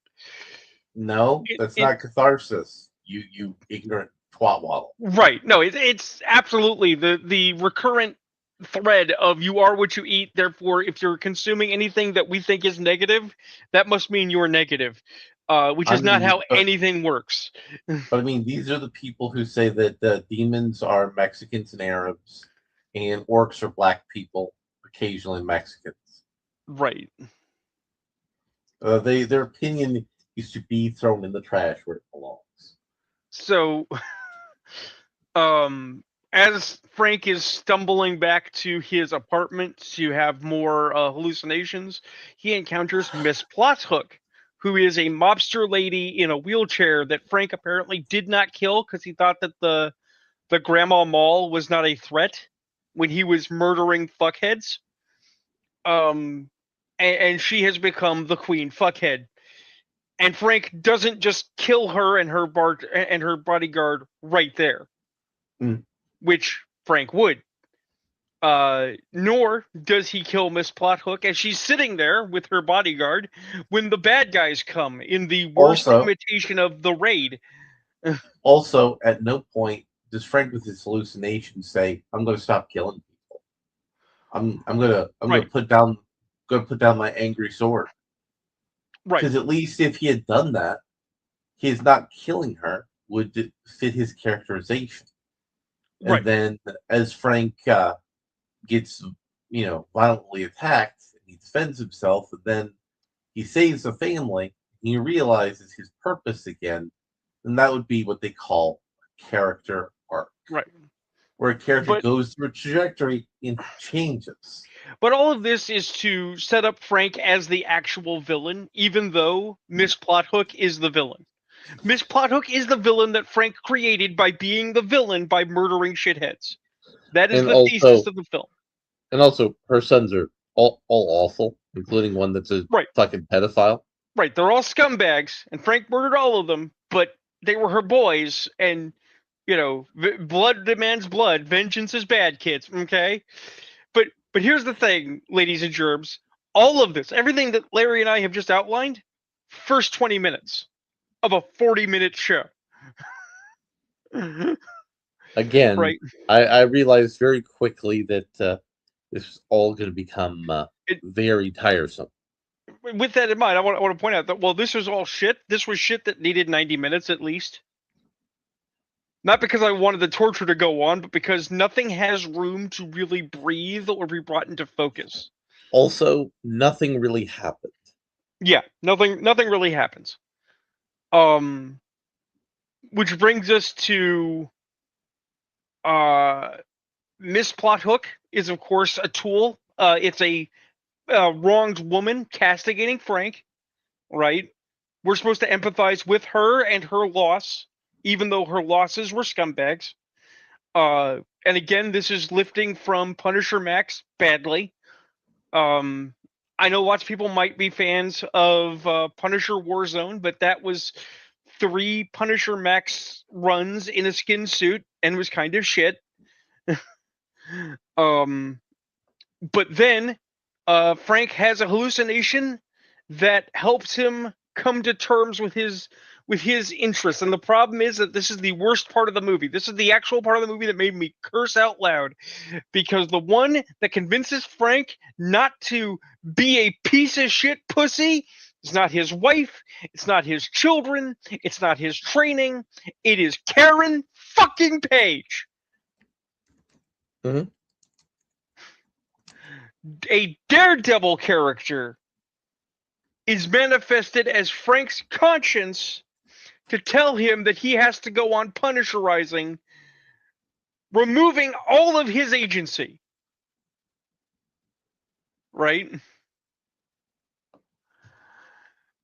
No, It, that's it not catharsis. You ignorant twat waddle. Right. No, it's absolutely the recurrent thread of you are what you eat. Therefore, if you're consuming anything that we think is negative, that must mean you're negative, which I is not mean, how anything works. but I mean, these are the people who say that demons are Mexicans and Arabs, and orcs are black people, occasionally Mexicans. Right. Their opinion is to be thrown in the trash where it belongs. So, um, as Frank is stumbling back to his apartment to have more hallucinations, he encounters Miss Plotshook, who is a mobster lady in a wheelchair that Frank apparently did not kill because he thought that the Grandma Mall was not a threat when he was murdering fuckheads. Um, and she has become the Queen Fuckhead. And Frank doesn't just kill her and her bodyguard right there, Mm. which Frank would. Nor does he kill Miss Plothook as she's sitting there with her bodyguard when the bad guys come in the worst Also, imitation of the raid. also, at no point does Frank with his hallucinations say, "I'm going to stop killing people. I'm Right, gonna put down my angry sword." right, Because at least if he had done that, his not killing her would fit his characterization. And right, then as Frank gets, violently attacked, and he defends himself, and then he saves the family, and he realizes his purpose again, then that would be what they call a character arc, right. where a character But goes through a trajectory and changes. But all of this is to set up Frank as the actual villain, even though Miss Plothook is the villain. Miss Plothook is the villain that Frank created by being the villain by murdering shitheads. That is And the thesis also, of the film. her sons are all awful, including one that's a Right, fucking pedophile. right. They're all scumbags, and Frank murdered all of them, but they were her boys, and blood demands blood. Vengeance is bad, kids. Okay, but here's the thing, ladies and germs. All of this, everything that Larry and I have just outlined, first 20 minutes of a 40-minute show. Again, Right. I realized very quickly that this is all going to become It, very tiresome. with that in mind, I want to point out that this was all shit. This was shit that needed 90 minutes at least. Not because I wanted the torture to go on, but because nothing has room to really breathe or be brought into focus. Also, nothing really happened. Yeah, nothing really happens. Which brings us to Miss Plot Hook is of course a tool. It's a wronged woman castigating Frank, right? We're supposed to empathize with her and her loss, even though her losses were scumbags. And again, this is lifting from Punisher Max badly. I know lots of people might be fans of Punisher Warzone, but that was 3 Punisher Max runs in a skin suit and was kind of shit. But then Frank has a hallucination that helps him come to terms with his interests. And the problem is that this is the worst part of the movie. This is the actual part of the movie that made me curse out loud, because the one that convinces Frank not to be a piece of shit pussy is not his wife, it's not his children, it's not his training, it is Karen fucking Page. Mm-hmm. A daredevil character is manifested as Frank's conscience to tell him that he has to go on Punisherizing, removing all of his agency. Right?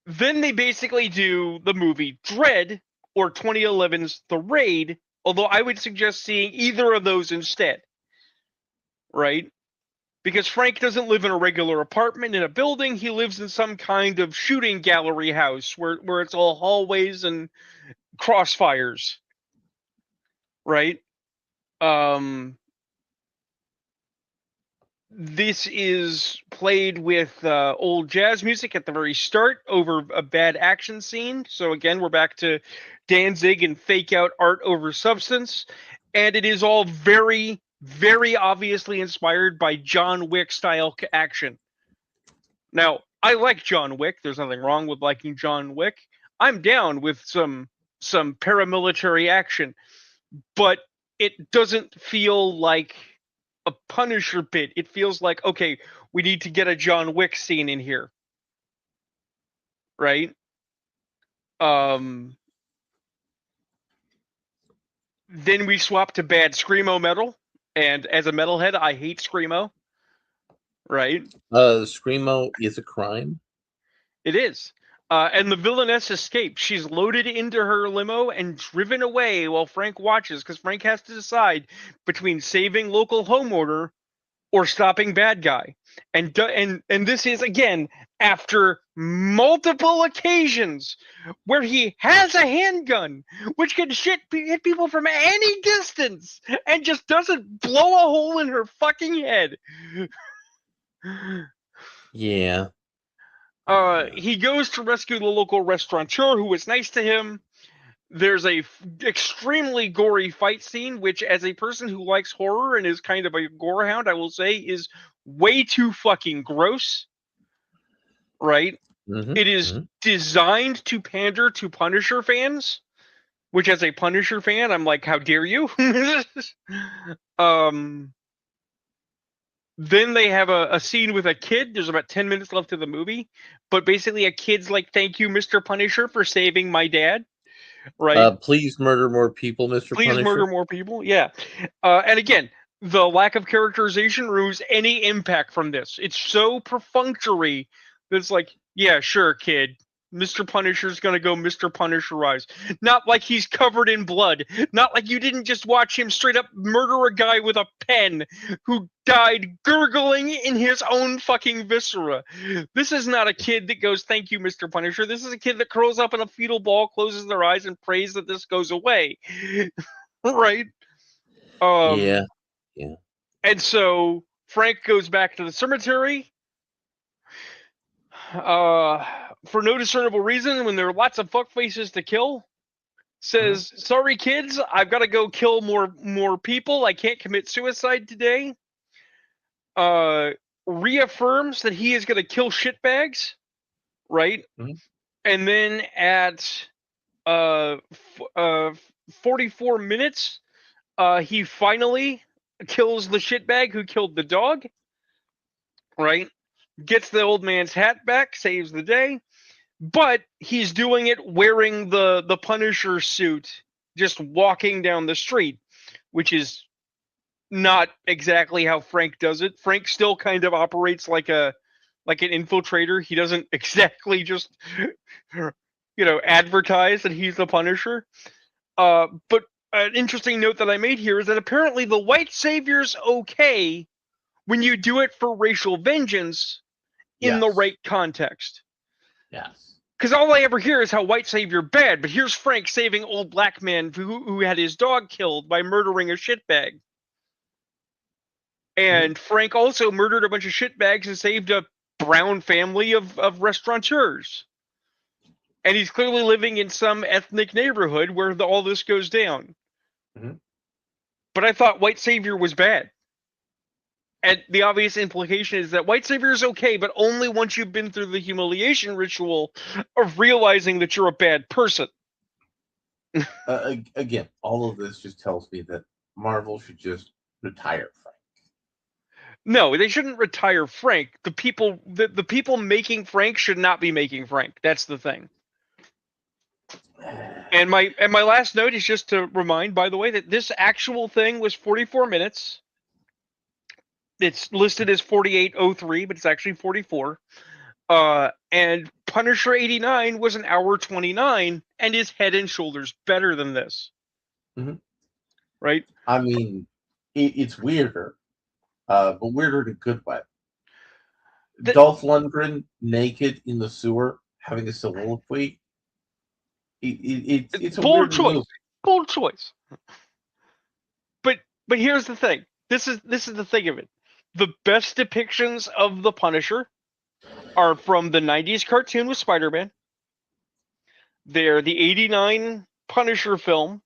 Then they basically do the movie Dread or 2011's The Raid, although I would suggest seeing either of those instead. Right? Because Frank doesn't live in a regular apartment in a building. He lives in some kind of shooting gallery house where it's all hallways and crossfires. Right? This is played with old jazz music at the very start over a bad action scene. So again, we're back to Danzig and fake out art over substance. And it is all very, very obviously inspired by John Wick style action. Now, I like John Wick. There's nothing wrong with liking John Wick. I'm down with some paramilitary action, but it doesn't feel like a Punisher bit. It feels like, okay, we need to get a John Wick scene in here. Right? Then we swap to bad Screamo metal. And as a metalhead, I hate Screamo. Right? Screamo is a crime. It is. And the villainess escapes. She's loaded into her limo and driven away while Frank watches, because Frank has to decide between saving local homeowner or stopping bad guy. And this is again after multiple occasions where he has a handgun which can hit people from any distance and just doesn't blow a hole in her fucking head. Yeah. He goes to rescue the local restaurateur who was nice to him. There's a extremely gory fight scene, which, as a person who likes horror and is kind of a gore hound, I will say is way too fucking gross. Right? Mm-hmm. It is designed to pander to Punisher fans, which, as a Punisher fan, I'm like, how dare you? Then they have a scene with a kid. There's about 10 minutes left of the movie, but basically a kid's like, thank you, Mr. Punisher, for saving my dad. Right? Please murder more people, Mr. Please Punisher. murder more people. Yeah. And again, the lack of characterization removes any impact from this. It's so perfunctory that it's like, yeah, sure, kid. Mr. Punisher's gonna go Mr. Punisherize. Not like he's covered in blood. Not like you didn't just watch him straight up murder a guy with a pen who died gurgling in his own fucking viscera. This is not a kid that goes, "Thank you, Mr. Punisher." This is a kid that curls up in a fetal ball, closes their eyes, and prays that this goes away. Right? Yeah. Yeah. And so Frank goes back to the cemetery. For no discernible reason, when there are lots of fuck faces to kill, says, "Sorry, kids, I've got to go kill more people. I can't commit suicide today." Reaffirms that he is going to kill shitbags, right? Mhm. And then at 44 minutes, he finally kills the shitbag who killed the dog, right? Gets the old man's hat back, saves the day. But he's doing it wearing the Punisher suit, just walking down the street, which is not exactly how Frank does it. Frank still kind of operates like an infiltrator. He doesn't exactly just advertise that he's the Punisher. But an interesting note that I made here is that apparently the white savior's okay when you do it for racial vengeance in the Yes. right context. Yes. Because all I ever hear is how white savior bad, but here's Frank saving old black man who had his dog killed by murdering a shitbag. And Frank also murdered a bunch of shitbags and saved a brown family of restaurateurs. And he's clearly living in some ethnic neighborhood where all this goes down. Mhm. But I thought white savior was bad. And the obvious implication is that white savior is okay, but only once you've been through the humiliation ritual of realizing that you're a bad person. Again, all of this just tells me that Marvel should just retire Frank. No, they shouldn't retire Frank. The people making Frank should not be making Frank. That's the thing. And my last note is just to remind, by the way, that this actual thing was 44 minutes. It's listed as 48:03, but it's actually 44. And Punisher 89 was an hour 29 and is head and shoulders better than this. Mm-hmm. Right? I mean, it's weirder, but weirder in a good way. Dolph Lundgren naked in the sewer having a soliloquy. It's a bold weirder choice. move. Bold choice. But here's the thing. This is the thing of it. The best depictions of the Punisher are from the 90s cartoon with Spider-Man. They're the 89 Punisher film,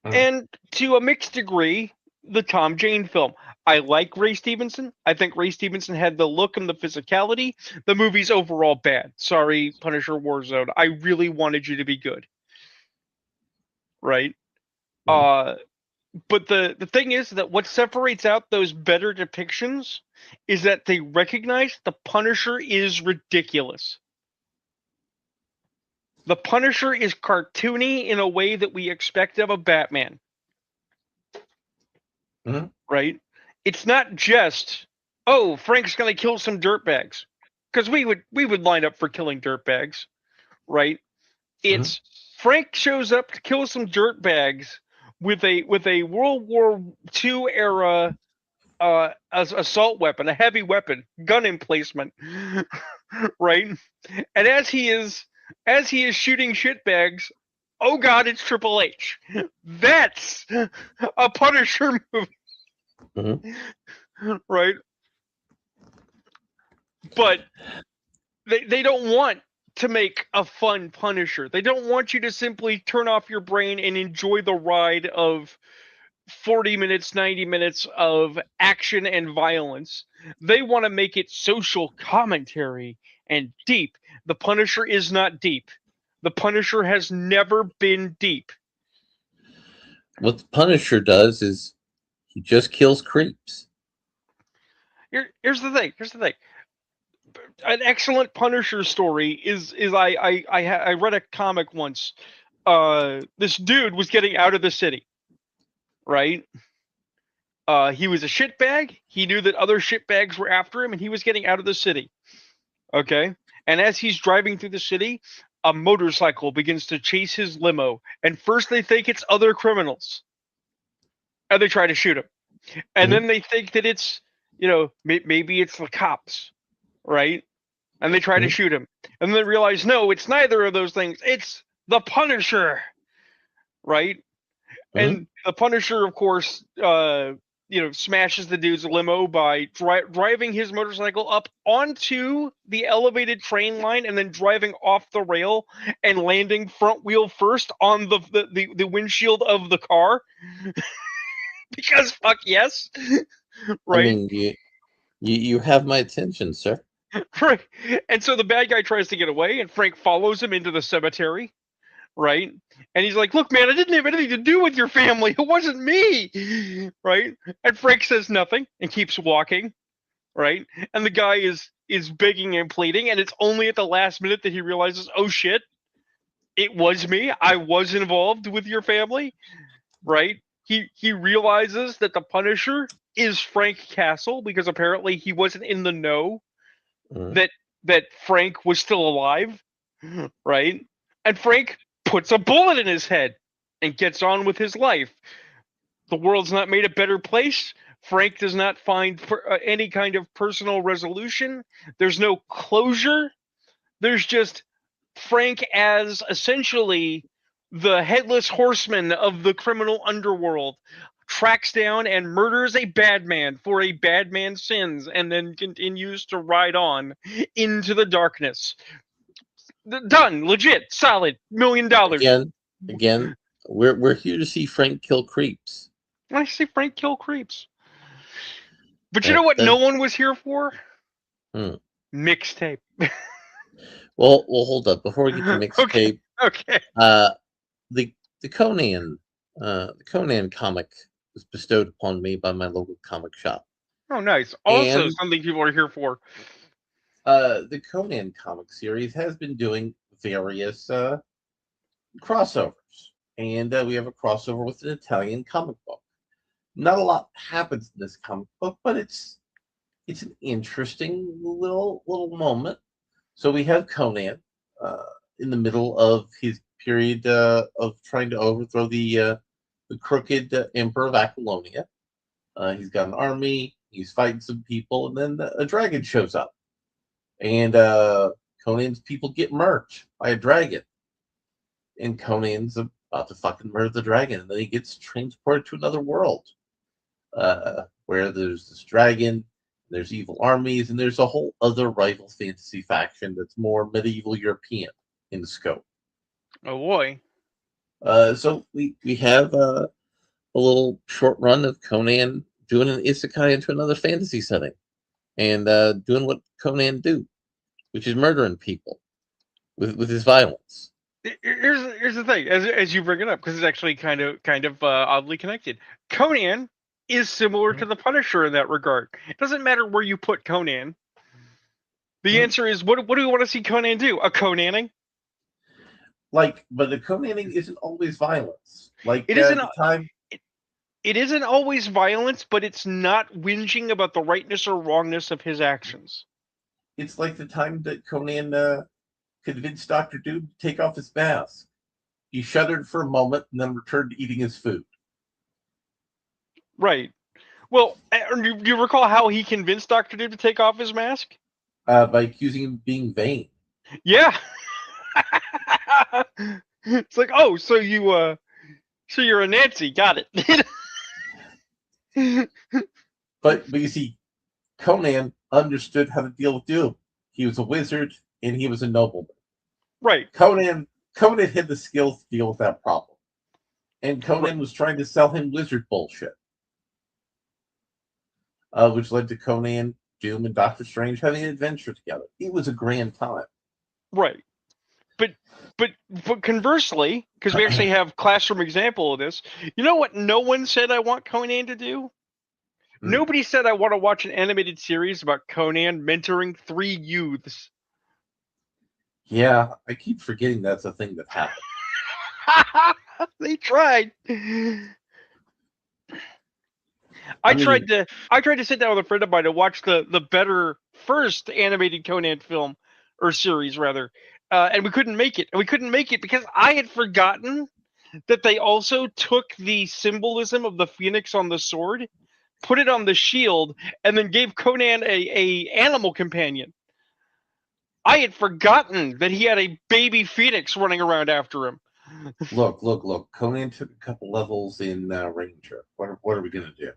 and to a mixed degree, the Tom Jane film. I like Ray Stevenson. I think Ray Stevenson had the look and the physicality. The movie's overall bad. Sorry, Punisher Warzone. I really wanted you to be good. Right? Mhm. But the thing is that what separates out those better depictions is that they recognize the Punisher is ridiculous. The Punisher is cartoony in a way that we expect of a Batman. Mhm. Right? It's not just, oh, Frank's gonna kill some dirtbags. Because we would line up for killing dirtbags, right? Mhm. It's Frank shows up to kill some dirtbags with a World War II era assault weapon, a heavy weapon, gun emplacement, right? And as he is shooting shitbags, oh god, it's Triple H. That's a Punisher Mhm. move, right? But they don't want to make a fun Punisher. They don't want you to simply turn off your brain and enjoy the ride of 40 minutes, 90 minutes of action and violence. They want to make it social commentary and deep. The Punisher is not deep. The Punisher has never been deep. What the Punisher does is he just kills creeps. Here's the thing. Here's the thing. An excellent Punisher story is I read a comic once. This dude was getting out of the city, right? He was a shitbag. He knew that other shitbags were after him, and he was getting out of the city. Okay, And as he's driving through the city, a motorcycle begins to chase his limo. And first they think it's other criminals, and they try to shoot him. And Mhm. then they think that it's, maybe it's the cops, right? And they try to Mhm. shoot him. And then they realize, no, it's neither of those things. It's the Punisher, right? Mhm. And the Punisher, of course, smashes the dude's limo by driving his motorcycle up onto the elevated train line and then driving off the rail and landing front wheel first on the windshield of the car. Because fuck yes, I right? mean, you have my attention, sir. Right. And so the bad guy tries to get away, and Frank follows him into the cemetery, right? And he's like, "Look, man, I didn't have anything to do with your family. It wasn't me." Right? And Frank says nothing and keeps walking, right? And the guy is begging and pleading, and it's only at the last minute that he realizes, "Oh shit, it was me. I was involved with your family." Right? He realizes that the Punisher is Frank Castle because apparently he wasn't in the know Mhm. that Frank was still alive, right? And Frank puts a bullet in his head and gets on with his life. The world's not made a better place. Frank does not find any kind of personal resolution. There's no closure. There's just Frank as essentially the headless horseman of the criminal underworld tracks down and murders a bad man for a bad man's sins and then continues to ride on into the darkness. Done, legit, solid, $1 million. Again, we're here to see Frank kill creeps. I see Frank kill creeps. But you know That what no that. one was here for? Hmm. Mixtape. Well, hold up. Before we get to Okay, mixtape, okay. uh, the the Conan comic was bestowed upon me by my local comic shop, Oh, nice. Also, and something people are here for. the Conan comic series has been doing various crossovers, and we have a crossover with an Italian comic book. Not a lot happens in this comic book, but it's an interesting little moment. So we have Conan uh, in the middle of his period of trying to overthrow the crooked emperor of Aquilonia. He's got an army. He's fighting some people, and then a dragon shows up, and Conan's people get murked by a dragon, and Conan's about to fucking murder the dragon, and then he gets transported to another world where there's this dragon, there's evil armies, and there's a whole other rival fantasy faction that's more medieval European in scope. Oh boy. So we have a little short run of Conan doing an isekai into another fantasy setting and doing what Conan do, which is murdering people with his violence. Here's the thing, as you bring it up, because it's actually kind of oddly connected. Conan is similar to the Punisher in that regard. It doesn't matter where you put Conan. The Mm-hmm. answer is what do we want to see Conan do? A Conaning? But the Conaning isn't always violence. Like It isn't. the time, It, it isn't always violence, but it's not whinging about the rightness or wrongness of his actions. it's like the time that Conan convinced Doctor Doom to take off his mask. He shuddered for a moment and then returned to eating his food. Right. Well, do you recall how he convinced Doctor Doom to take off his mask? By accusing him of being vain. Yeah. It's like, oh, so you're a Nancy, got it. But you see, Conan understood how to deal with Doom. He was a wizard and he was a nobleman. Right. Conan had the skills to deal with that problem. And Right. Conan was trying to sell him wizard bullshit, which led to Conan, Doom, and Doctor Strange having an adventure together. It was a grand time. Right. But but but conversely, because we actually have classroom example of this, you know what no one said I want Conan to do? Mm. Nobody said I want to watch an animated series about Conan mentoring 3 youths. Yeah, I keep forgetting that's a thing that happened. They tried. I mean, I tried to sit down with a friend of mine to watch the better first animated Conan film, or series rather, and we couldn't make it. And we couldn't make it because I had forgotten that they also took the symbolism of the phoenix on the sword, put it on the shield, and then gave Conan a animal companion. I had forgotten that he had a baby phoenix running around after him. Look. Conan took a couple levels in Ranger. What are we gonna do?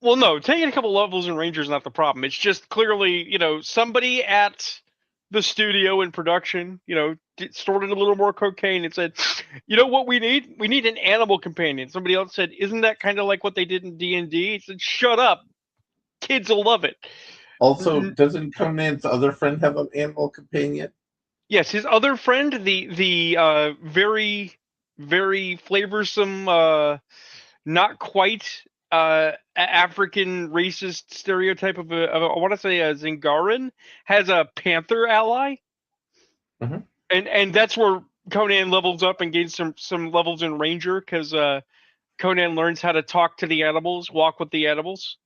Well, no, taking a couple levels in Ranger is not the problem. It's just clearly, somebody at the studio in production, snorted a little more cocaine and said, "You know what we need? We need an animal companion." Somebody else said, "Isn't that kind of like what they did in D&D?" He said, "Shut up, kids will love it." Also, doesn't Conan's other friend have an animal companion? Yes, his other friend, the very very flavorsome, not quite African racist stereotype of I want to say a Zingaran, has a panther ally, Mm-hmm. and that's where Conan levels up and gains some levels in Ranger because Conan learns how to talk to the animals, walk with the animals.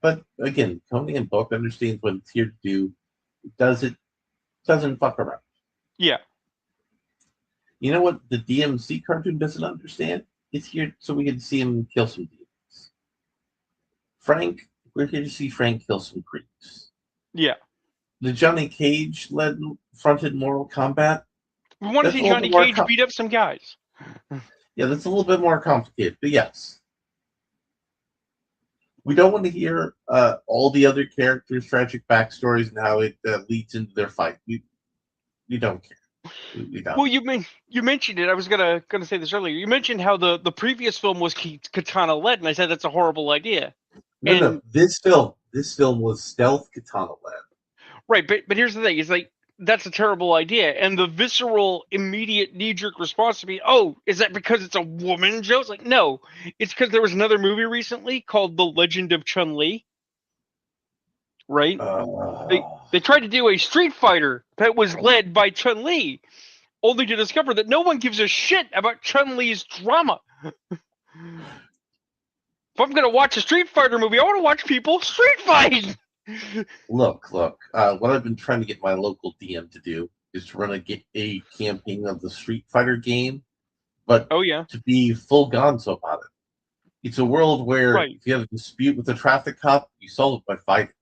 But again, Conan book understands what it's here to do. Doesn't fuck around. Yeah, You know what the DMC cartoon doesn't understand? It's here so we can see him kill some demons. Frank, we're here to see Frank kill some creeps. yeah. The Johnny Cage led fronted Mortal Kombat. We want to That's see a little Johnny bit more. Cage beat up some guys. Yeah, that's a little bit more complicated. But yes, we don't want to hear all the other characters' tragic backstories and how it leads into their fight. We don't care. We don't. Well, you mentioned it. I was gonna say this earlier. You mentioned how the previous film was katana led, and I said that's a horrible idea. No. And This film was stealth katana led. right, but here's the thing: is like that's a terrible idea. And the visceral, immediate, knee jerk response to me, oh, is that because it's a woman, Joe? It's like no, it's because there was another movie recently called The Legend of Chun Li. Right? They tried to do a Street Fighter that was led by Chun Li, only to discover that no one gives a shit about Chun Li's drama. If I'm gonna watch a Street Fighter movie, I want to watch people street fight. Look. What I've been trying to get my local DM to do is to run a campaign of the Street Fighter game, but Oh yeah, to be full gonzo about it. It's a world where right, if you have a dispute with a traffic cop, you solve it by fighting.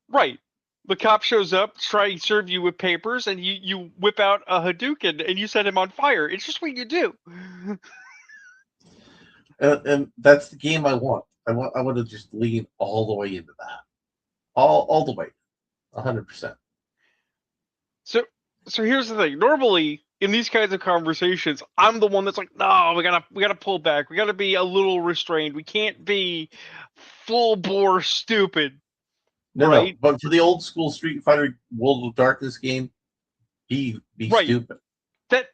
right. The cop shows up, try to serve you with papers, and you whip out a Hadouken and you set him on fire. It's just what you do. And that's the game I want. I want to just lean all the way into that, all the way, 100%. So here's the thing. Normally, in these kinds of conversations, I'm the one that's like, no, we gotta pull back. We gotta be a little restrained. We can't be full bore stupid, No. right? But for the old school Street Fighter World of Darkness game, be Right. stupid.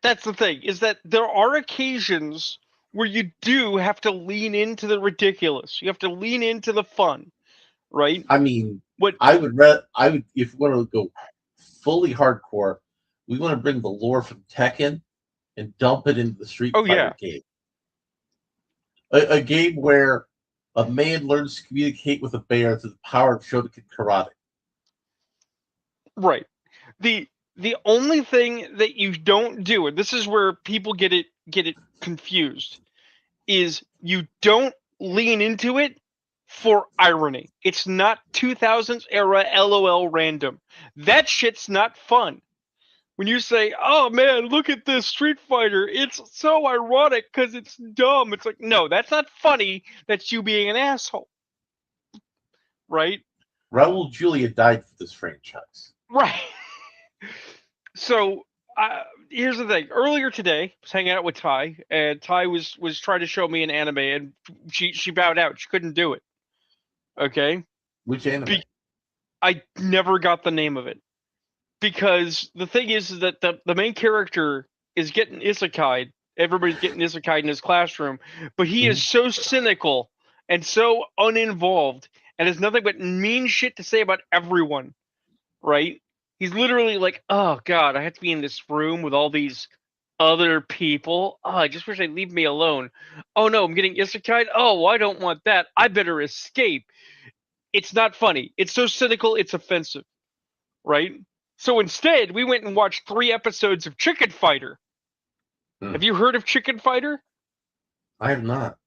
That's the thing, is that there are occasions where you do have to lean into the ridiculous. You have to lean into the fun, right? I mean, What I would if we want to go fully hardcore, we want to bring the lore from Tekken and dump it into the Street oh Fighter yeah, game. A game where a man learns to communicate with a bear through the power of Shotokan karate. right. The only thing that you don't do, and this is where people get it confused, is you don't lean into it for irony. It's not 2000s era LOL random. That shit's not fun. When you say, "Oh man, look at this Street Fighter. It's so ironic cuz it's dumb." It's like, "No, that's not funny. That's you being an asshole." Right? Raul Julia died for this franchise. Right. So, here's the thing. Earlier today, I was hanging out with Ty, and Ty was trying to show me an anime, and she bowed out. She couldn't do it. Okay, Which anime? I never got the name of it because the thing is that the main character is getting isekai'd. Everybody's getting isekai'd in his classroom, but he is Mhm. so cynical and so uninvolved, and has nothing but mean shit to say about everyone. Right? He's literally like, "Oh God, I have to be in this room with all these other people. Oh, I just wish they'd leave me alone. Oh no, I'm getting isekai'd. Oh, well, I don't want that. I better escape." It's not funny. It's so cynical, it's offensive, right? So instead, we went and watched 3 episodes of Chicken Fighter. Have you heard of Chicken Fighter? I have not.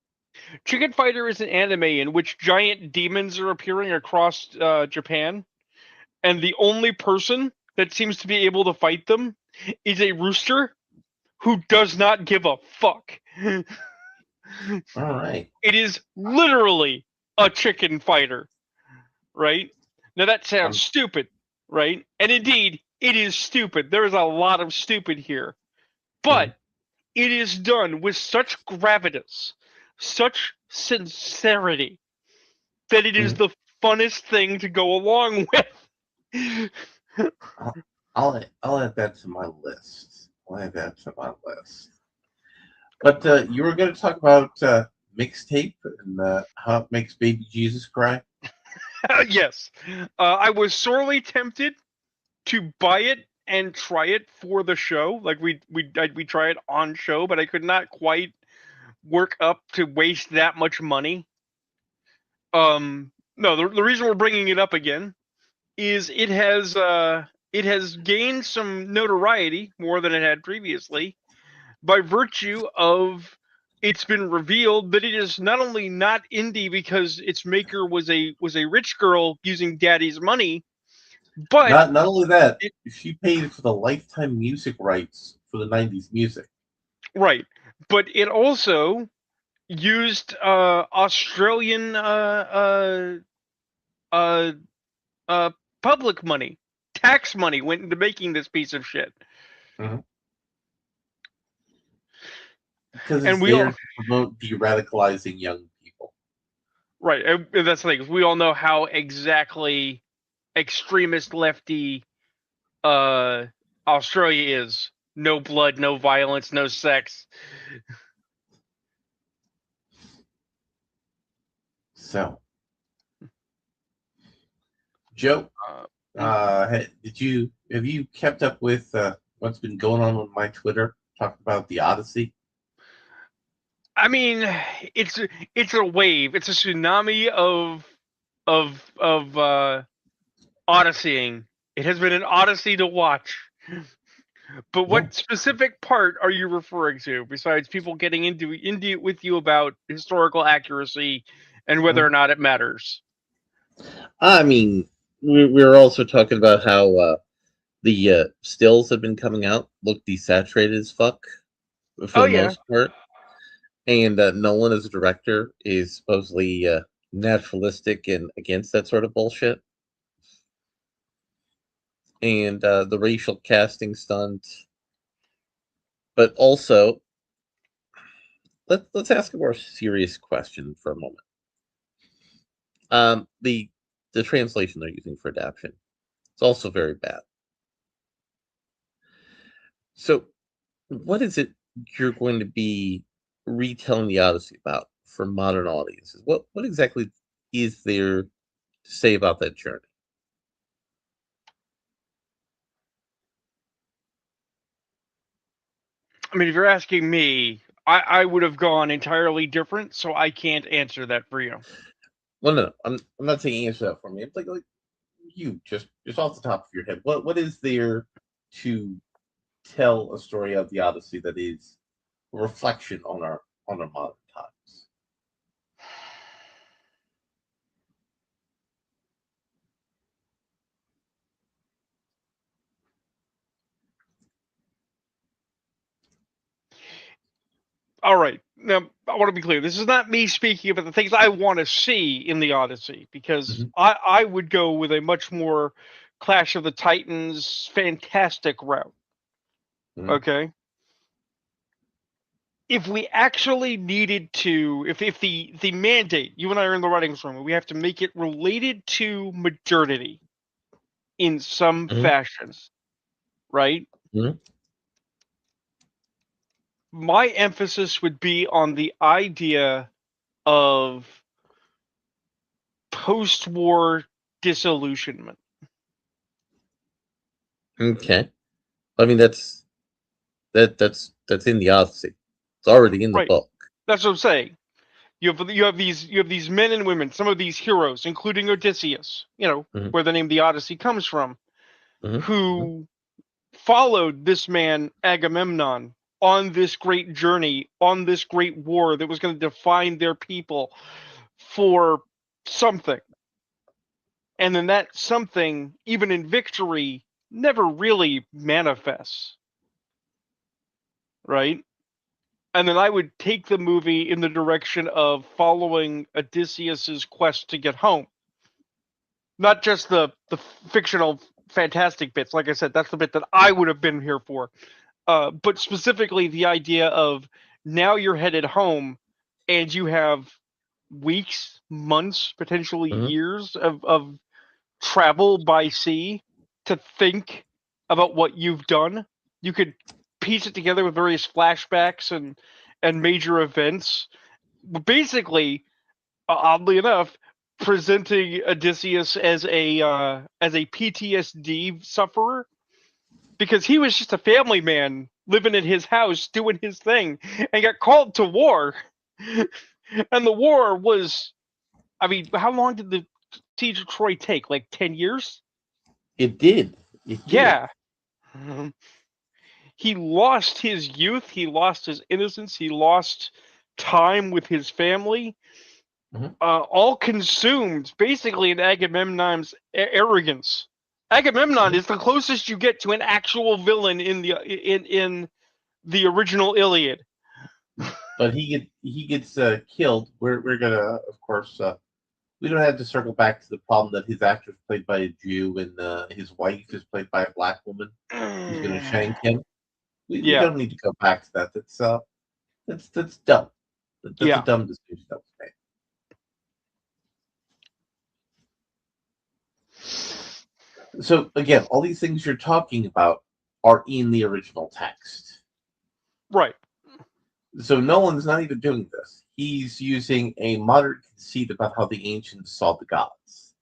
Chicken Fighter is an anime in which giant demons are appearing across Japan, and the only person that seems to be able to fight them is a rooster who does not give a fuck. All right. It is literally a chicken fighter, right? Now that sounds Um, stupid, right? And indeed, it is stupid. There is a lot of stupid here. mhm, But it is done with such gravitas, such sincerity, that it is mhm. the funnest thing to go along with. I'll, I'll add that to my list. I'll add that to my list. But you were going to talk about mixtape and how it makes baby Jesus cry. Yes. I was sorely tempted to buy it and try it for the show. Like we try it on show, but I could not quite work up to waste that much money. No, the reason we're bringing it up again is it has gained some notoriety more than it had previously by virtue of it's been revealed that it is not only not indie because its maker was a rich girl using daddy's money, but Not only that, it she paid for the lifetime music rights for the '90s music. right, but it also used Australian uh, uh, public money, tax money went into making this piece of shit, Mhm. Because and it's we there all to promote de-radicalizing young people. right. And that's the thing. We all know how exactly extremist lefty uh, Australia is. No blood, no violence, no sex. So, Joe, Uh, mm. did you have you kept up with what's been going on my Twitter? Talk about the Odyssey. I mean, it's it's a wave. It's a tsunami of odysseying. It has been an odyssey to watch. But Yeah. what specific part are you referring to besides people getting into it with you about historical accuracy and whether or Mhm. not it matters? I mean, we were also talking about how the stills have been coming out look desaturated as fuck for Oh the yeah. most part, and Nolan as a director is supposedly naturalistic and against that sort of bullshit. And the racial casting stunt, but also let's ask a more serious question for a moment. The translation they're using for adaptation, it's also very bad. So, what is it you're going to be retelling the Odyssey about for modern audiences? What exactly is there to say about that journey? I mean, if you're asking me, I would have gone entirely different, so I can't answer that for you. Well, no, I'm not saying answer that for me. It's like you just off the top of your head. What is there to tell a story of the Odyssey that is a reflection on our modern times? All right. Now, I want to be clear. This is not me speaking about the things I want to see in the Odyssey, because Hmm. I would go with a much more Clash of the Titans fantastic route. Hmm. Okay. If we actually needed to, if the mandate, you and I are in the writings room, we have to make it related to modernity in some Hmm. fashions, right? Hmm. My emphasis would be on the idea of post-war disillusionment. Okay. I mean that's in the Odyssey. It's already in the Right. book. That's what I'm saying. You have these men and women, some of these heroes, including Odysseus, Mhm. where the name the Odyssey comes from, Mhm. Mhm. who followed this man Agamemnon on this great journey, on this great war that was going to define their people for something. And then that something, even in victory, never really manifests, right? And then I would take the movie in the direction of following Odysseus's quest to get home. Not just the fictional fantastic bits. Like I said, that's the bit that I would have been here for. But specifically the idea of now you're headed home and you have weeks, months, potentially Mhm. years of travel by sea to think about what you've done. You could piece it together with various flashbacks and major events. Basically, oddly enough, presenting Odysseus as a PTSD sufferer because he was just a family man living in his house doing his thing and got called to war. And the war was, I mean, how long did the siege of Troy take? Like 10 years? It did. It did. Yeah. He lost his youth, he lost his innocence, he lost time with his family, Mhm. all consumed basically in Agamemnon's arrogance. Agamemnon Mhm. is the closest you get to an actual villain in the original Iliad. But he gets killed. We're gonna, of course, we don't have to circle back to the problem that his actor is played by a Jew and his wife is played by a black woman who's going to shank him. We Yeah, don't need to go back to that. That's dumb. That's a yeah. dumb decision that was made. So again, all these things you're talking about are in the original text. Right. So Nolan's not even doing this. He's using a modern conceit about how the ancients saw the gods.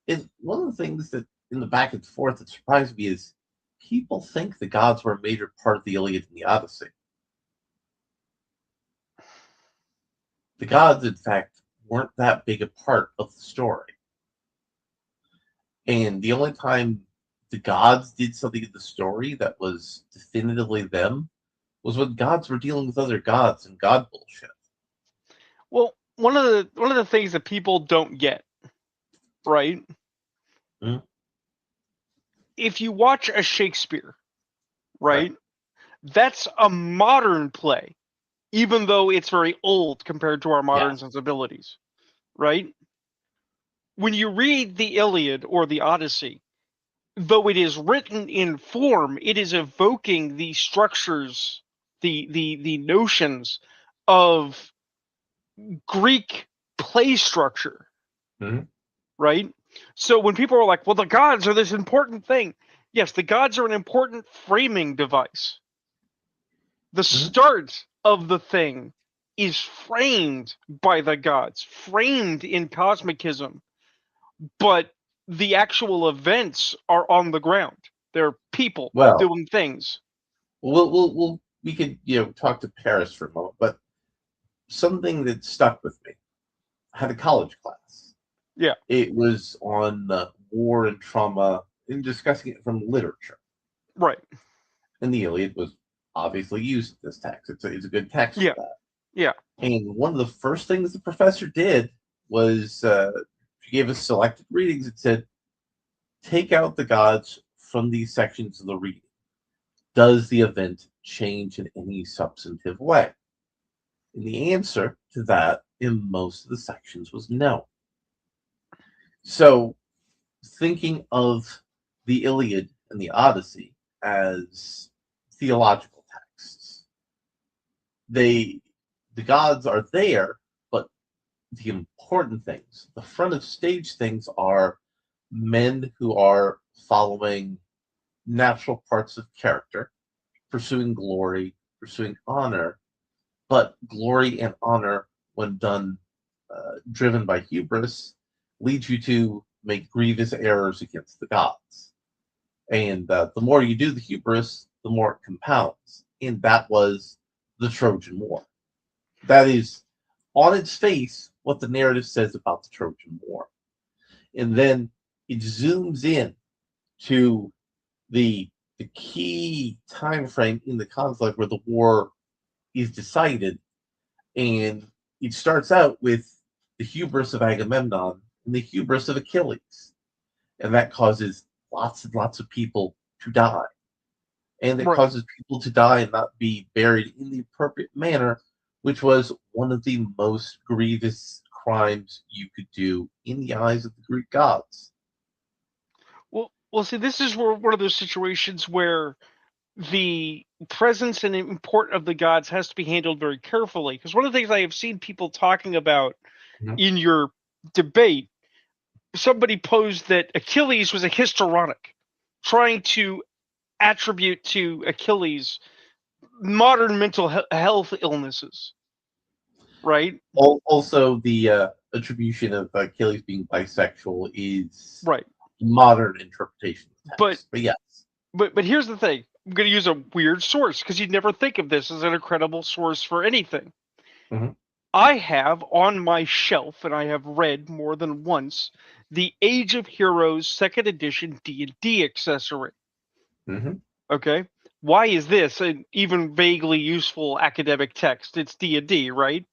And one of the things that in the back and forth that surprised me is people think the gods were a major part of the Iliad and the Odyssey. The gods, in fact, weren't that big a part of the story. And the only time the gods did something in the story that was definitively them was when gods were dealing with other gods and god bullshit. Well, one of the things that people don't get, right? Mm. If you watch a Shakespeare, Right. right? That's a modern play, even though it's very old compared to our modern Yes. sensibilities, right? When you read the Iliad or the Odyssey, though it is written in form, it is evoking the structures, the notions of Greek play structure, Mm-hmm. right? So when people are like, "Well, the gods are this important thing," yes, the gods are an important framing device. The Mm-hmm. start of the thing is framed by the gods, framed in cosmicism, but the actual events are on the ground. They're people Well, doing things. we could talk to Paris for a moment, but something that stuck with me. I had a college class. Yeah, It was on war and trauma and discussing it from literature. right. And the Iliad was obviously used in this text. It's a good text for Yeah, that. yeah, And one of the first things the professor did was she gave us selected readings and said, take out the gods from these sections of the reading. Does the event change in any substantive way? And the answer to that in most of the sections was no. So, thinking of the Iliad and the Odyssey as theological texts, they the gods are there, but the important things, the front of stage things, are men who are following natural parts of character, pursuing glory, pursuing honor, but glory and honor, when done driven by hubris, leads you to make grievous errors against the gods. And the more you do the hubris, the more it compounds. And that was the Trojan War. That is on its face what the narrative says about the Trojan War. And then it zooms in to the key time frame in the conflict where the war is decided, and it starts out with the hubris of Agamemnon and the hubris of Achilles, and that causes lots and lots of people to die, and it Right. causes people to die and not be buried in the appropriate manner, which was one of the most grievous crimes you could do in the eyes of the Greek gods. Well, see, this is where one of those situations where the presence and import of the gods has to be handled very carefully. Because one of the things I have seen people talking about Mhm. in your debate, somebody posed that Achilles was a histrionic, trying to attribute to Achilles modern mental health illnesses, right? Also, the attribution of Achilles being bisexual is Right. modern interpretation of the But text. But yes. but here's the thing. I'm going to use a weird source because you'd never think of this as an incredible source for anything. Mhm. I have on my shelf, and I have read more than once, the Age of Heroes Second Edition D&D accessory. Mhm. Okay, why is this an even vaguely useful academic text? It's D&D, right?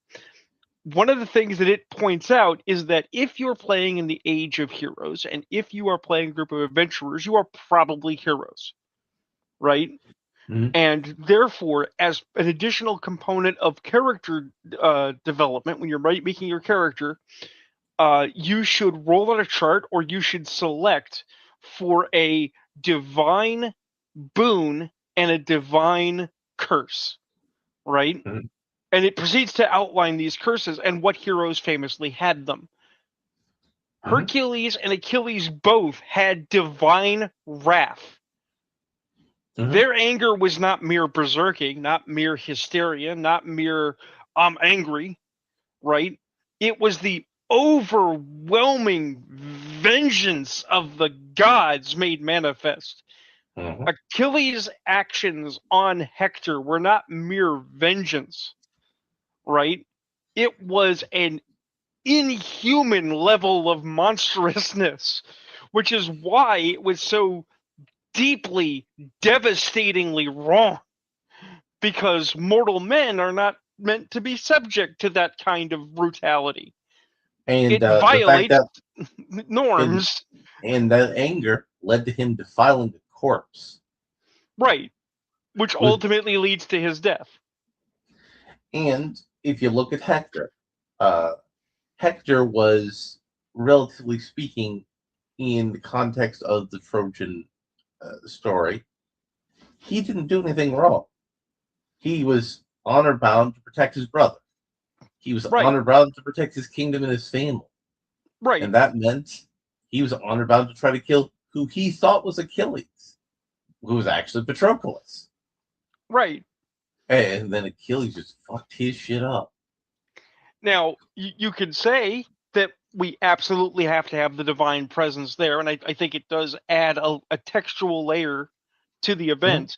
One of the things that it points out is that if you're playing in the Age of Heroes, and if you are playing a group of adventurers, you are probably heroes, right? Mhm. And therefore, as an additional component of character development, when you're making your character, you should roll on a chart or you should select for a divine boon and a divine curse, right? Mhm. And it proceeds to outline these curses and what heroes famously had them. Mhm. Hercules and Achilles both had divine wrath. Mhm. Their anger was not mere berserking, not mere hysteria, not mere I'm angry, right? It was the overwhelming vengeance of the gods made manifest. Mhm. Achilles' actions on Hector were not mere vengeance, right? It was an inhuman level of monstrousness, which is why it was so deeply, devastatingly wrong, because mortal men are not meant to be subject to that kind of brutality. And It the fact violates that and norms, and that anger led to him defiling the corpse right? Which with. ultimately leads to his death. And if you look at Hector, uh, Hector was, relatively speaking, in the context of the Trojan story, he didn't do anything wrong. He was honor bound to protect his brother. He was Right, honor bound to protect his kingdom and his family. right, And that meant he was honor bound to try to kill who he thought was Achilles, who was actually Patroclus. right. And then Achilles just fucked his shit up. Now, you could say that we absolutely have to have the divine presence there, and I think it does add a textual layer to the Mhm. event.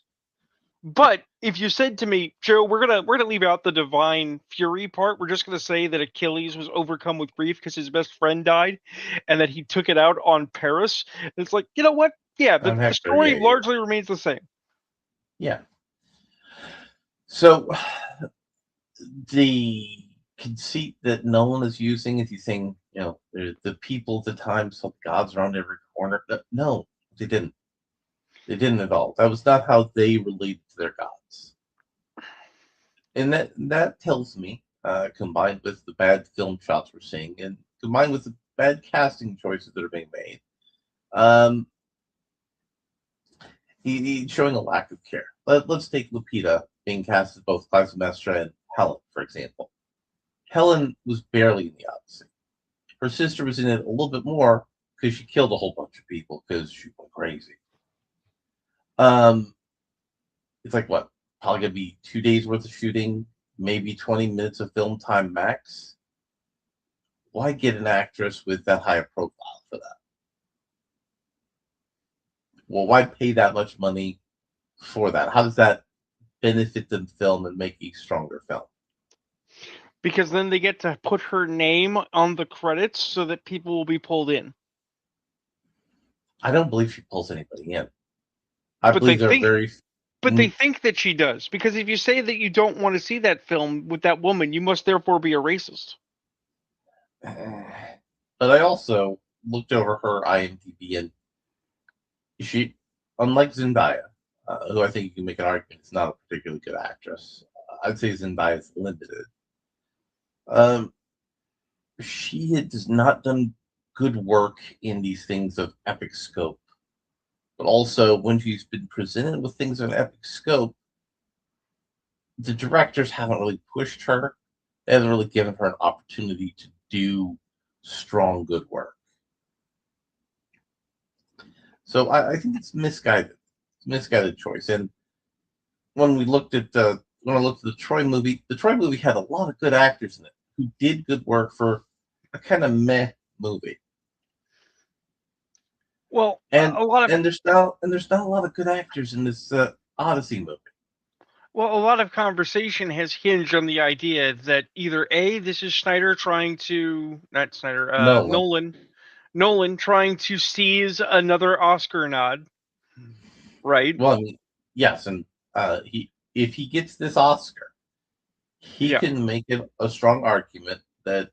But if you said to me, Joe, we're gonna leave out the divine fury part. We're just gonna say that Achilles was overcome with grief because his best friend died, and that he took it out on Paris. It's like, you know what? Yeah, On the Hector, story yeah, yeah, largely remains the same. yeah. So the conceit that Nolan is using is he's saying, the people at the time saw the gods around every corner. No, they didn't. They didn't at all. That was not how they related to their gods. And that tells me, combined with the bad film shots we're seeing, and combined with the bad casting choices that are being made, um, he's showing a lack of care. Let's take Lupita being cast as both Clytemnestra and Helen, for example. Helen was barely in the Odyssey. Her sister was in it a little bit more because she killed a whole bunch of people because she went crazy. Um, it's like what? Probably gonna be 2 days worth of shooting, maybe 20 minutes of film time max. Why get an actress with that high a profile for that? Well, why pay that much money for that? How does that benefit the film and make a stronger film? because then they get to put her name on the credits so that people will be pulled in. I don't believe she pulls anybody in. I But they believe they're think very. but they think that she does, because if you say that you don't want to see that film with that woman, you must therefore be a racist. But I also looked over her IMDb, and she, unlike Zendaya, who I think you can make an argument is not a particularly good actress, I'd say Zendaya is limited. Um, she has not done good work in these things of epic scope, but also when she's been presented with things of epic scope, the directors haven't really pushed her. They haven't really given her an opportunity to do strong, good work. So I think it's misguided. It's a misguided choice. And when we looked at when I looked at the Troy movie had a lot of good actors in it who did good work for a kind of meh movie. Well, And a lot of there's not a lot of good actors in this Odyssey movie. well, a lot of conversation has hinged on the idea that either A, this is Snyder trying to not Snyder, Nolan. Nolan trying to seize another Oscar nod, right? Well, I mean, yes, and he if he gets this Oscar, he Yeah. can make it a strong argument that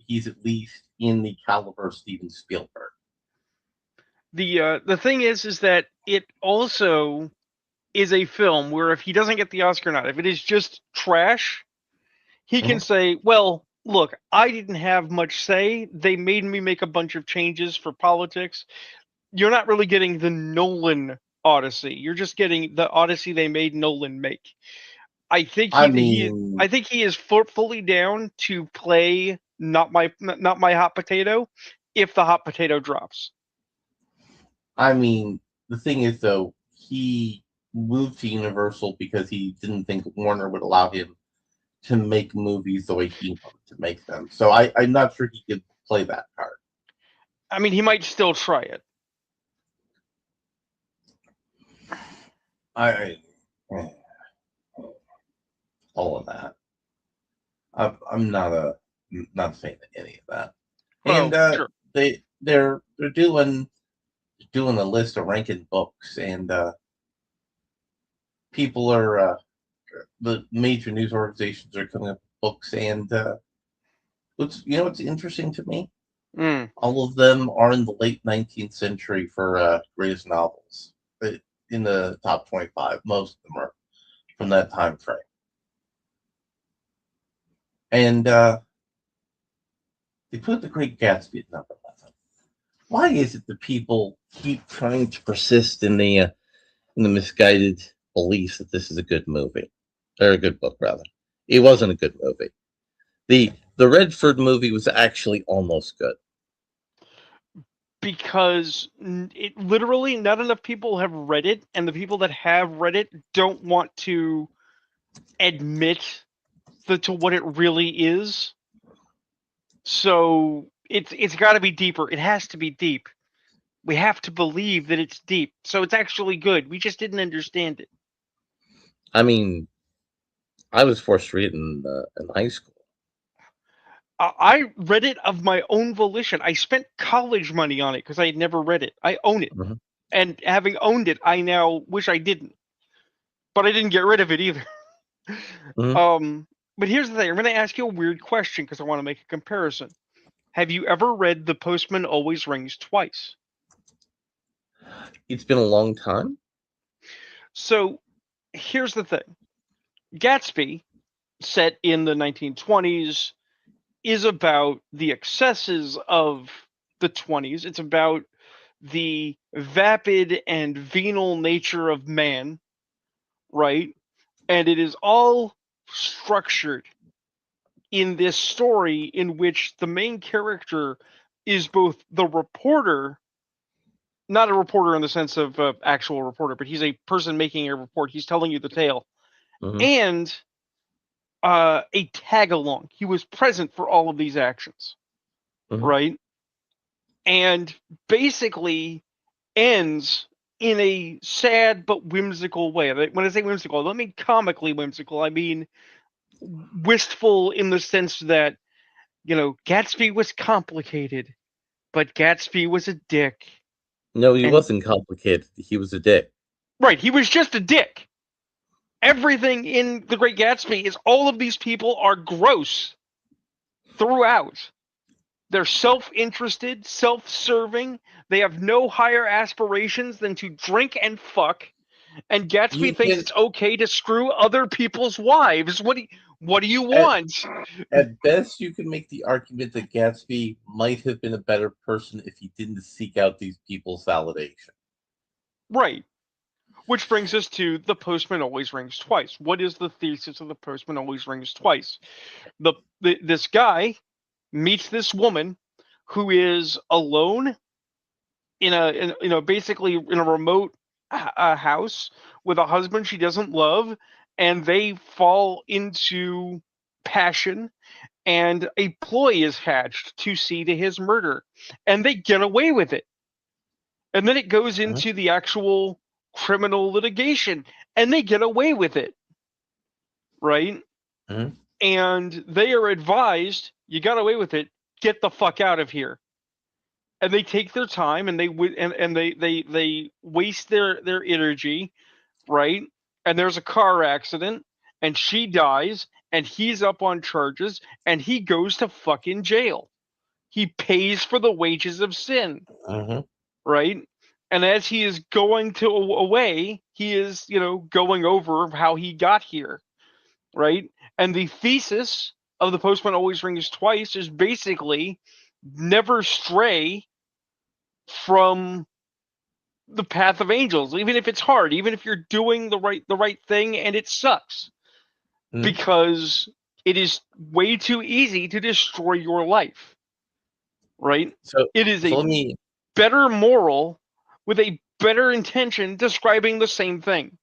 he's at least in the caliber of Steven Spielberg. The thing is that it also is a film where if he doesn't get the Oscar nod, if it is just trash, he can Mhm. say, "Well, look, I didn't have much say. They made me make a bunch of changes for politics. You're not really getting the Nolan Odyssey. You're just getting the Odyssey they made Nolan make." I mean, I think he is fully down to play not my hot potato if the hot potato drops. the thing is though, he moved to Universal because he didn't think Warner would allow him to make movies the way he wanted to make them. So I'm not sure he could play that card. I mean, he might still try it. I all of that. I'm not a fan of any of that. And Oh, sure. they're doing a list of ranking books, and people are the major news organizations are coming up with books, and what's interesting to me, Mm. all of them are in the late 19th century for greatest novels. In the top 25, most of them are from that time frame. And they put The Great Gatsby at number 11. Why is it that people keep trying to persist in the misguided belief that this is a good movie or a good book? Rather, it wasn't a good movie. The Redford movie was actually almost good. Because it literally not enough people have read it, and the people that have read it don't want to admit to what it really is. So it's got to be deeper. It has to be deep. We have to believe that it's deep. So it's actually good. We just didn't understand it. I mean, I was forced to read it in high school. I read it of my own volition. I spent college money on it because I had never read it. I own it, Mm-hmm. and having owned it, I now wish I didn't. But I didn't get rid of it either. Mm-hmm. Um, but here's the thing. I'm going to ask you a weird question because I want to make a comparison. Have you ever read The Postman Always Rings Twice? It's been a long time. So here's the thing. Gatsby, set in the 1920s, is about the excesses of the 20s. It's about the vapid and venal nature of man, right? And it is all structured in this story in which the main character is both the reporter, not a reporter in the sense of actual reporter, but he's a person making a report. He's telling you the tale, Mm-hmm. and a tag along. He was present for all of these actions, Mm-hmm. right? And basically ends in a sad but whimsical way. When I say whimsical, I don't mean comically whimsical. I mean wistful in the sense that, Gatsby was complicated, but Gatsby was a dick. No, he And wasn't complicated. He was a dick. right, he was just a dick. Everything in The Great Gatsby is all of these people are gross throughout. They're self-interested, self-serving. They have no higher aspirations than to drink and fuck. And Gatsby You thinks can it's okay to screw other people's wives. What do you at, want? at best you can make the argument that Gatsby might have been a better person if he didn't seek out these people's validation. Right. Which brings us to The Postman Always Rings Twice. What is the thesis of The Postman Always Rings Twice? This guy meets this woman who is alone basically in a remote house with a husband she doesn't love, and they fall into passion, and a ploy is hatched to see to his murder, and they get away with it. And then it goes Mhm, into the actual criminal litigation, and they get away with it, right? mhm, And they are advised, you got away with it, get the fuck out of here. And they take their time, and they waste their energy, right? And there's a car accident, and she dies, and he's up on charges, and he goes to fucking jail. He pays for the wages of sin, mhm. right? And as he is going to away, he is, going over how he got here, right? And the thesis of The Postman Always Rings Twice is basically never stray from the path of angels, even if it's hard, even if you're doing the right thing and it sucks, Mhm. because it is way too easy to destroy your life, right? So, It is so a let me better moral with a better intention describing the same thing.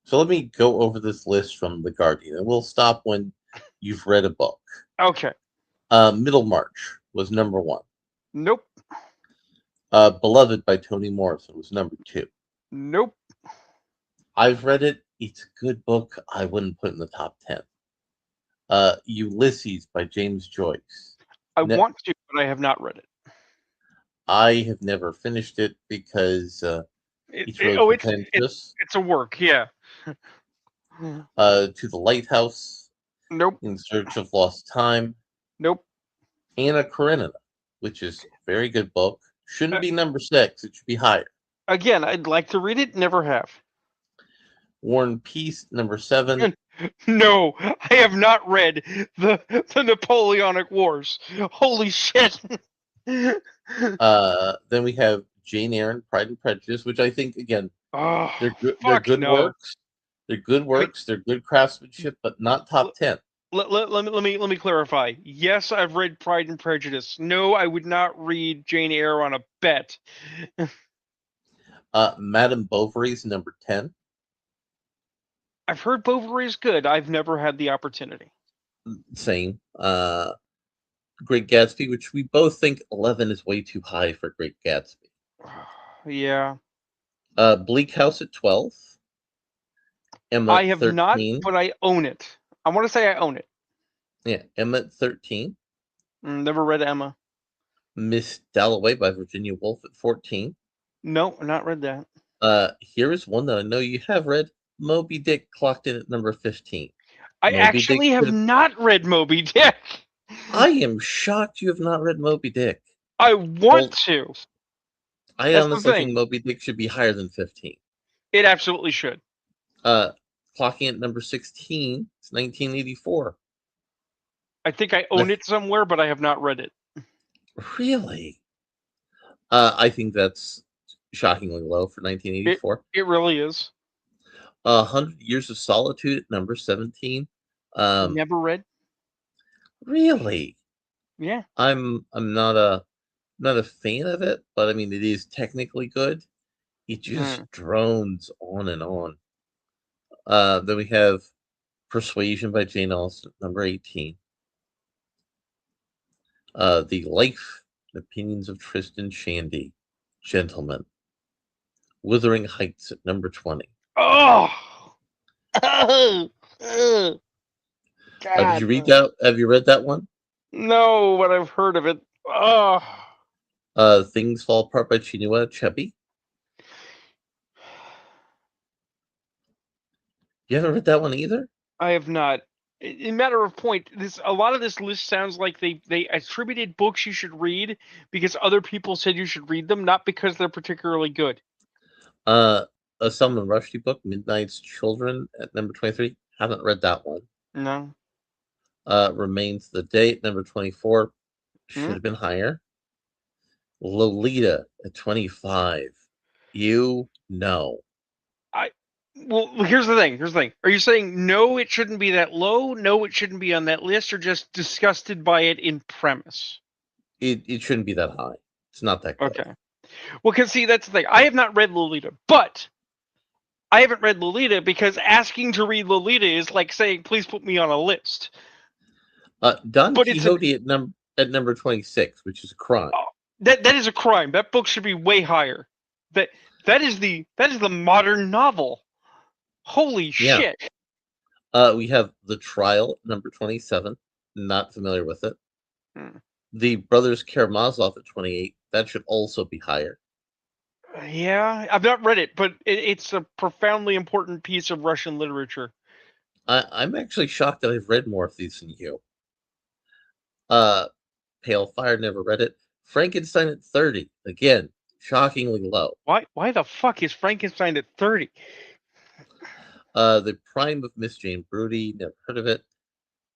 so let me go over this list from the Guardian, and we'll stop when you've read a book. Okay. Middlemarch was number one. Nope. Beloved by Toni Morrison was number two. Nope. I've read it. It's a good book. I wouldn't put it in the top 10. Ulysses by James Joyce. I Ne- want to, but I have not read it. I have never finished it because it, it's it really oh, it's pretentious. it's a work, yeah. To the Lighthouse, Nope. In Search of Lost Time, Nope. Anna Karenina, which is a very good book. Shouldn't Uh, be number 6. It should be higher. Again, I'd like to read it, never have. War and Peace, number 7. No, I have not read the Napoleonic Wars. Holy shit. Then we have Jane Eyre, Pride and Prejudice, which I think again Oh, they're good. They're fuck good no. works. They're good I mean, works. They're good craftsmanship, but not top 10. let me clarify. Yes, I've read Pride and Prejudice. No, I would not read Jane Eyre on a bet. Madame Bovary's number 10. I've heard Bovary is good. I've never had the opportunity. Same. Great Gatsby, which we both think 11 is way too high for Great Gatsby. Yeah. Bleak House at 12. Emma I at have not, 13. but I own it. I want to say I own it. Yeah, Emma at 13. Never read Emma. Miss Dalloway by Virginia Woolf at 14. No, not read that. Here is one that I know you have read. Moby Dick clocked in at number 15. I Moby Dick actually have should. not read Moby Dick. I am shocked you have not read Moby Dick. I want Well, to. I That's the honestly think thing. Moby Dick should be higher than 15. It absolutely should. Uh, Clocking at number 16, it's 1984. I think I I own it somewhere, but I have not read it. really, I think that's shockingly low for It 1984. it really is. 100 Years of Solitude at number 17. Never read. Really, Yeah. I'm not a fan of it, but I mean it is technically good. It just Mm. drones on and on. Then we have Persuasion by Jane Austen, number 18. The Life and Opinions of Tristan Shandy, Gentleman. Wuthering Heights at number 20. Oh. Oh. Did God, you read that? Have you read that one? no, but I've heard of it. Oh, Things Fall Apart by Chinua Achebe. You haven't read that one either? I have not. In matter of point, this a lot of this list sounds like they attributed books you should read because other people said you should read them, not because they're particularly good. Uh, a Salman Rushdie book, Midnight's Children, at number 23. Haven't read that one. No. Remains the Date, number 24. Should Mm. have been higher. Lolita at 25. You know. I well, here's the thing. Here's the thing. Are you saying no, it shouldn't be that low? No, it shouldn't be on that list, or just disgusted by it in premise? It shouldn't be that high. It's not that good. Okay. Well, because see, that's the thing. I have not read Lolita, but I haven't read Lolita because asking to read Lolita is like saying, "Please put me on a list." Don But it's an Quixote at number 26, which is a crime. oh, that is a crime. That book should be way higher. That that is the modern novel. Holy Yeah. shit! We have The Trial, number 27. Not familiar with it. Hmm. The Brothers Karamazov at 28. That should also be higher. Yeah, I've not read it, but it's a profoundly important piece of Russian literature. I'm actually shocked that I've read more of these than you. Uh, Pale Fire, never read it. Frankenstein at 30. Again, shockingly low. Why the fuck is Frankenstein at 30? The Prime of Miss Jane Brodie, never heard of it.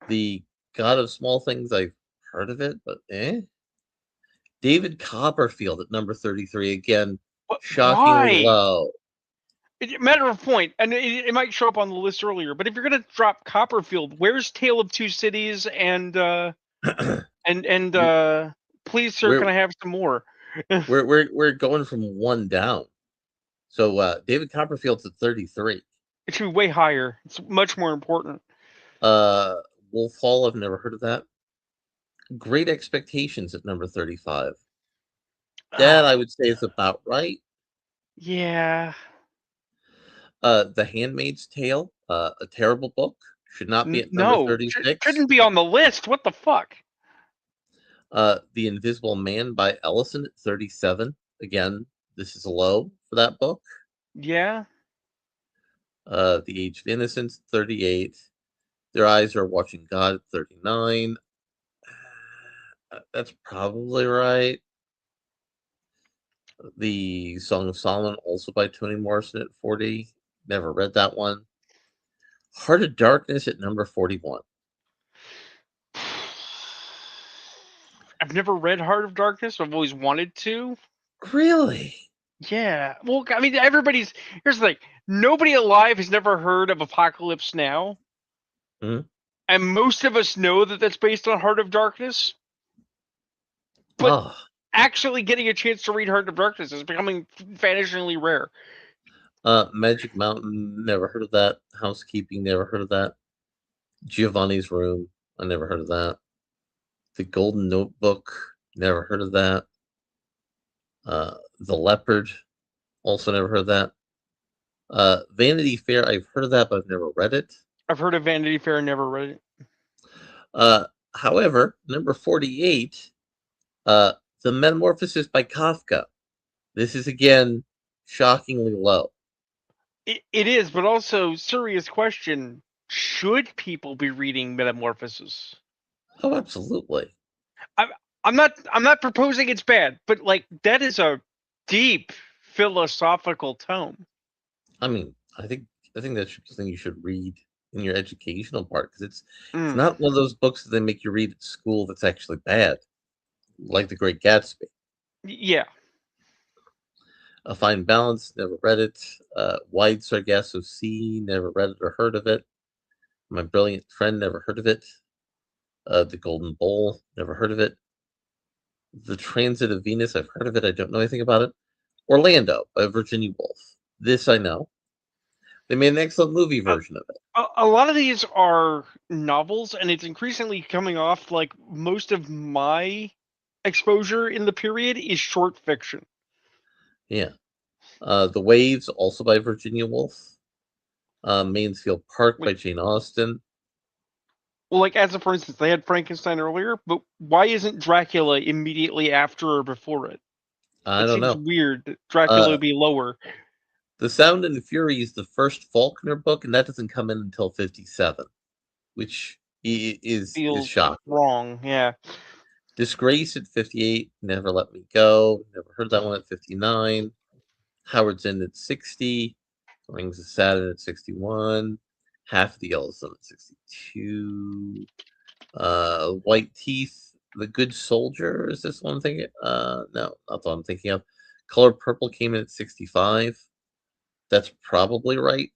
The God of Small Things, I've heard of it, but eh. David Copperfield at number 33. Again, shockingly Why? low. Matter of point, and it might show up on the list earlier, but if you're gonna drop Copperfield, where's Tale of Two Cities and You're, Please Sir, can we're I have some more? we're going from one down. So David Copperfield's at 33. It should be way higher. It's much more important. Uh, Wolf Hall, I've never heard of that. Great Expectations at number 35. That I would say is about right. Yeah. The Handmaid's Tale, a terrible book, should not be at number No, 36. shouldn't be on the list. What the fuck? The Invisible Man by Ellison at 37. Again, this is low for that book. Yeah. The Age of Innocence, 38. Their Eyes Are Watching God, 39. That's probably right. The Song of Solomon, also by Toni Morrison at 40. Never read that one. Heart of Darkness at number 41. I've never read Heart of Darkness. I've always wanted to. Really? Yeah. Well, I mean, here's the thing. Nobody alive has never heard of Apocalypse Now. Hmm? And most of us know that that's based on Heart of Darkness. But Oh, actually getting a chance to read Heart of Darkness is becoming vanishingly rare. Magic Mountain, never heard of that. Housekeeping, never heard of that. Giovanni's Room, I never heard of that. The Golden Notebook, never heard of that. The Leopard, also never heard of that. Vanity Fair, I've heard of that, but I've never read it. I've heard of Vanity Fair, never read it. However, number 48, The Metamorphosis by Kafka. This is again shockingly low. It is, but also serious question: should people be reading Metamorphosis? Oh, absolutely. I'm not proposing it's bad, but like that is a deep philosophical tome. I mean, I think that's something you should read in your educational part because it's Mm. not one of those books that they make you read at school that's actually bad, like The Great Gatsby. Yeah. A Fine Balance, never read it. Wide Sargasso Sea, never read it or heard of it. My Brilliant Friend, never heard of it. The Golden Bowl, never heard of it. The Transit of Venus, I've heard of it. I don't know anything about it. Orlando by Virginia Woolf. This I know. They made an excellent movie version of it. A lot of these are novels, and it's increasingly coming off like most of my exposure in the period is short fiction. Yeah. The Waves, also by Virginia Woolf. Mansfield Park by Wait, Jane Austen. Well, like as a for instance, they had Frankenstein earlier, but why isn't Dracula immediately after or before it? I It don't seems know. weird that Dracula Uh, would be lower. The Sound and the Fury is the first Faulkner book, and that doesn't come in until 57, which is Feels shocking. wrong. Yeah. Disgrace at 58, Never Let Me Go, never heard that one at 59. Howard's End at 60, Rings of Saturn at 61, Half the Yellowstone at 62. White Teeth, The Good Soldier, is this one I'm thinking? No, not the one I'm thinking of. Color Purple came in at 65. That's probably right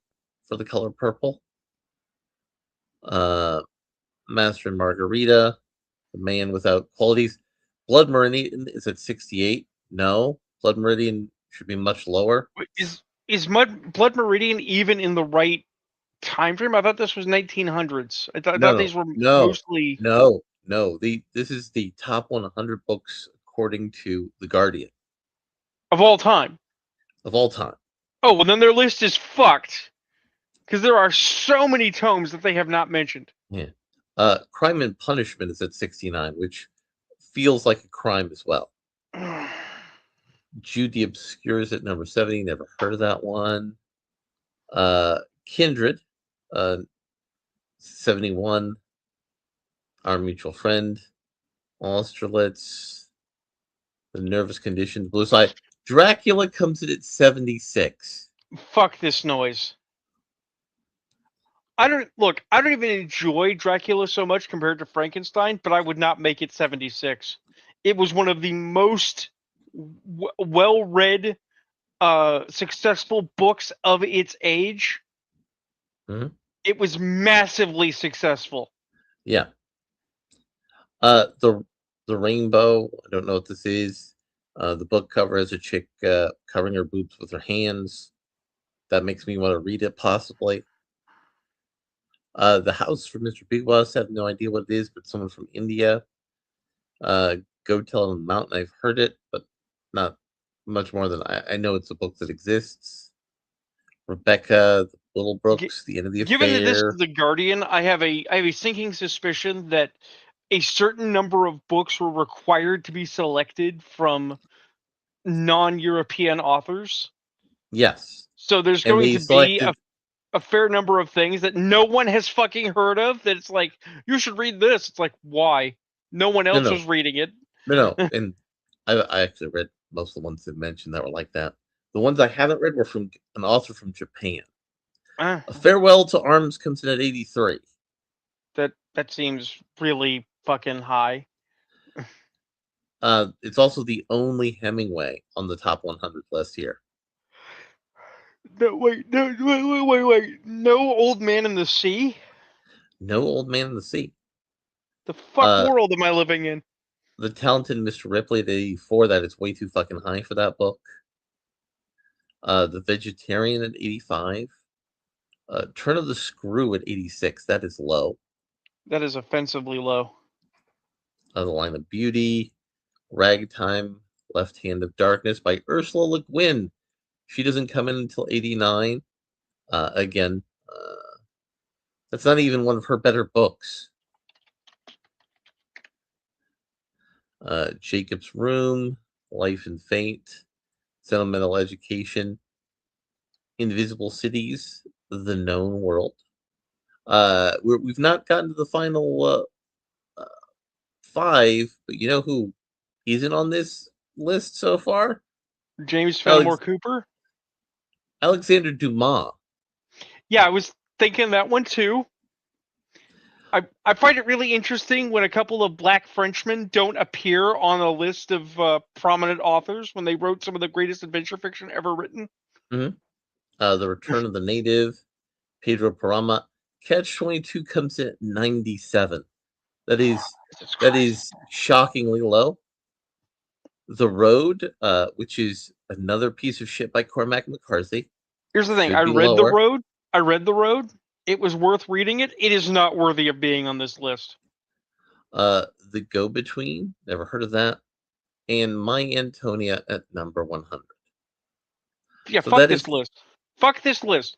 for the Color Purple. Uh, Master and Margarita, The Man Without Qualities. Blood Meridian is at 68. No, Blood Meridian should be much lower. Is Blood Meridian even in the right time frame? I thought this was 1900s. I thought No, these were no, mostly no, no. This is the top 100 books according to The Guardian of all time. of all time. Oh, well then their list is fucked because there are so many tomes that they have not mentioned. Yeah. Crime and Punishment is at 69, which feels like a crime as well. Jude the Obscure is at number 70. Never heard of that one. Kindred, 71. Our Mutual Friend. Austerlitz. The Nervous Condition. Blue Side. Dracula comes in at 76. Fuck this noise. I don't even enjoy Dracula so much compared to Frankenstein, but I would not make it 76. It was one of the most well-read, successful books of its age. Mhm. It was massively successful. Yeah. The Rainbow. I don't know what this is. The book cover has a chick covering her boobs with her hands. That makes me want to read it, possibly. The House from Mr. Big Boss. Have no idea what it is, but someone from India. Uh, Go Tell on the Mountain. I've heard it, but not much more than I know it's a book that exists. Rebecca, the Little G- Brooks, The End of the Given that this is Affair. the Guardian, I have a sinking suspicion that a certain number of books were required to be selected from non-European authors. Yes. So there's And going they to be selected a fair number of things that no one has fucking heard of. That it's like, you should read this. It's like, why? No one no else no was reading it. no. And I actually read most of the ones that mentioned that were like that. The ones I haven't read were from an author from Japan. Uh, A Farewell to Arms comes in at 83. that seems really fucking high. It's also the only Hemingway on the top 100 list here. No, wait, no, wait. No Old Man in the Sea? No Old Man in the Sea. The fuck Uh, world am I living in? The Talented Mr. Ripley at 84. That is way too fucking high for that book. The Vegetarian at 85. Turn of the Screw at 86. That is low. That is offensively low. The Line of Beauty. Ragtime. Left Hand of Darkness by Ursula Le Guin. She doesn't come in until 89. Again, that's not even one of her better books. Jacob's Room. Life and Fate. Sentimental Education. Invisible Cities. The Known World. We've not gotten to the final five, but you know who isn't on this list so far? James Fenimore Alex- Cooper? Alexander Dumas. Yeah, I was thinking that one too. I find it really interesting when a couple of black Frenchmen don't appear on a list of prominent authors when they wrote some of the greatest adventure fiction ever written. Mm-hmm. The Return of the Native. Pedro Parama. Catch 22 comes in at 97. That is Jesus that Christ. is shockingly low. The Road, which is another piece of shit by Cormac McCarthy, Here's the thing. should be lower. I read The Road. It was worth reading it. It is not worthy of being on this list. The Go Between, never heard of that, and My Antonia at number 100. Yeah, So fuck that is this list. Fuck this list.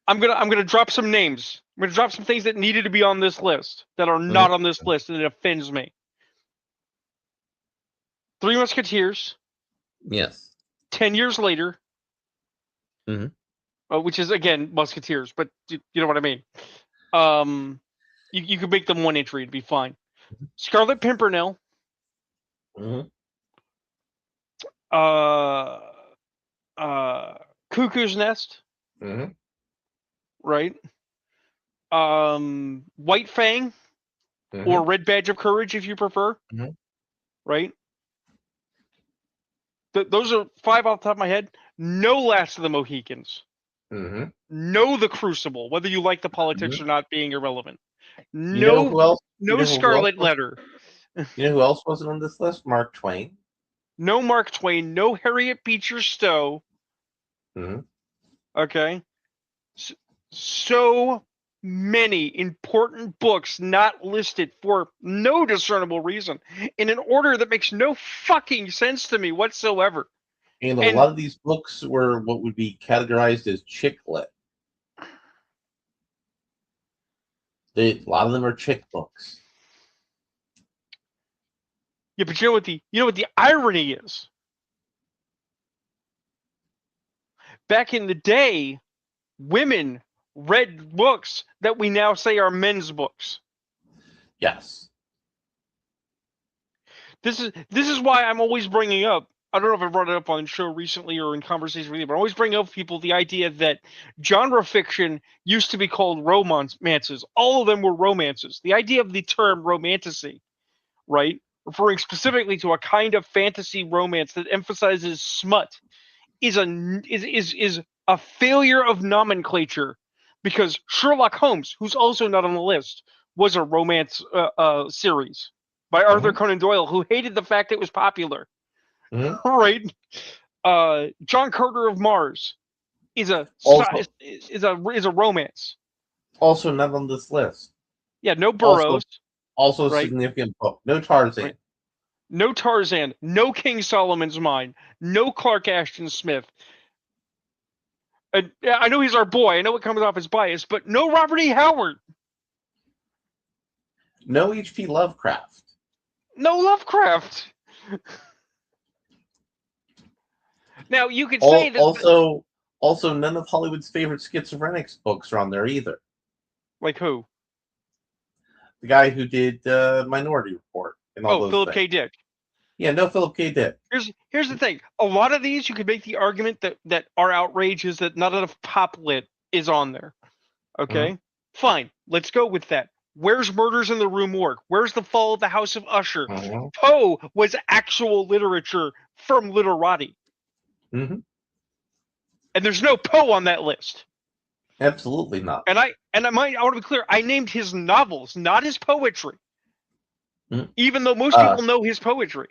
I'm gonna drop some names. I'm gonna drop some things that needed to be on this list that are not Mhm. on this list, and it offends me. Three Musketeers. Yes. 10 years later, Mhm. which is again Musketeers, but you know what I mean. Um, you could make them one entry; it'd be fine. Scarlet Pimpernel. Mhm. Uh, uh, Cuckoo's Nest. Mhm. Right. White Fang or Mhm. Red Badge of Courage, if you prefer. Mhm. Right. Those are five off the top of my head. No Last of the Mohicans. Mhm. No The Crucible, whether you like the politics Mhm. or not being irrelevant. You know No, who else? You no know who else Scarlet was? Letter. You know who else wasn't on this list? Mark Twain. No Mark Twain. No Harriet Beecher Stowe. Mhm. Okay. So many important books not listed for no discernible reason in an order that makes no fucking sense to me whatsoever. And a And lot of these books were what would be categorized as chick lit. A lot of them are chick books. yeah, but you know what the irony is? Back in the day, women read books that we now say are men's books. Yes. This is why I'm always bringing up. I don't know if I brought it up on the show recently or in conversation with you, but I always bring up people the idea that genre fiction used to be called romances. All of them were romances. The idea of the term romantasy, right, referring specifically to a kind of fantasy romance that emphasizes smut, is a failure of nomenclature, because Sherlock Holmes, who's also not on the list, was a romance series by Arthur Mhm. Conan Doyle, who hated the fact it was popular. Mhm. Right? John Carter of Mars is a Also, is a romance. also not on this list. Yeah, no Also, Burroughs, also a right? significant book. No Tarzan. Right. No Tarzan, no King Solomon's Mine, no Clark Ashton Smith. And yeah, I know he's our boy. I know it comes off as bias, but no Robert E. Howard. No H.P. Lovecraft. No Lovecraft. Now you could say All, that, also, also none of Hollywood's favorite schizophrenics books are on there either. like who? The guy who did Minority Report and all Oh, those Philip things. K. Dick. Yeah, no Philip K. Dick. Here's the thing. A lot of these you could make the argument that our outrage is that not enough pop lit is on there. Mhm. Okay, fine. Let's go with that. Where's Murders in the Rue Morgue? Where's The Fall of the House of Usher? Mhm. Poe was actual literature from literati, Mhm. and there's no Poe on that list. Absolutely not. I want to be clear. I named his novels, not his poetry, Mhm. even though most Uh, people know his poetry.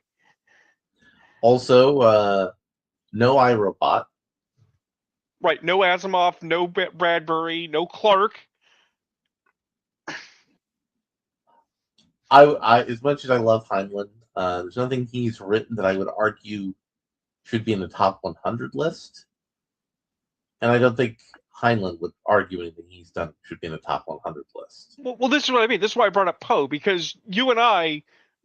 Also, no iRobot. Right? No Asimov, no Bradbury, no Clark. As much as I love Heinlein, there's nothing he's written that I would argue should be in the top 100 list, and I don't think Heinlein would argue anything he's done should be in the top 100 list. Well, this is what I mean. This is why I brought up Poe, because you and I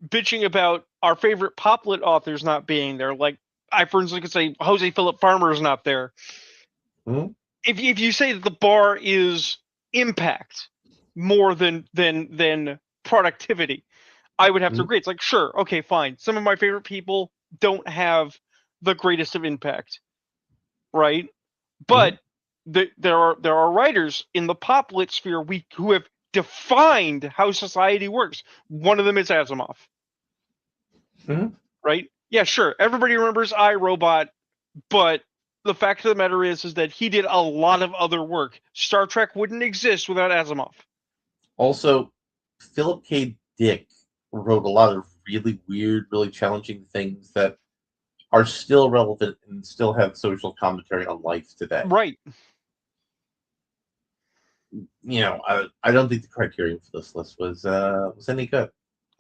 bitching about our favorite pop lit authors not being there. Like, I, for instance, could say Jose Philip Farmer is not there. Hmm. If you say that the bar is impact more than productivity, I would have to Hmm. agree. It's like, sure, okay, fine. Some of my favorite people don't have the greatest of impact, right? Hmm. But there are writers in the pop lit sphere who have defined how society works. One of them is Asimov, Hmm. right? Yeah, sure. Everybody remembers I, Robot, but the fact of the matter is that he did a lot of other work. Star Trek wouldn't exist without Asimov. Also, Philip K. Dick wrote a lot of really weird, really challenging things that are still relevant and still have social commentary on life today. Right. I don't think the criterion for this list was any good.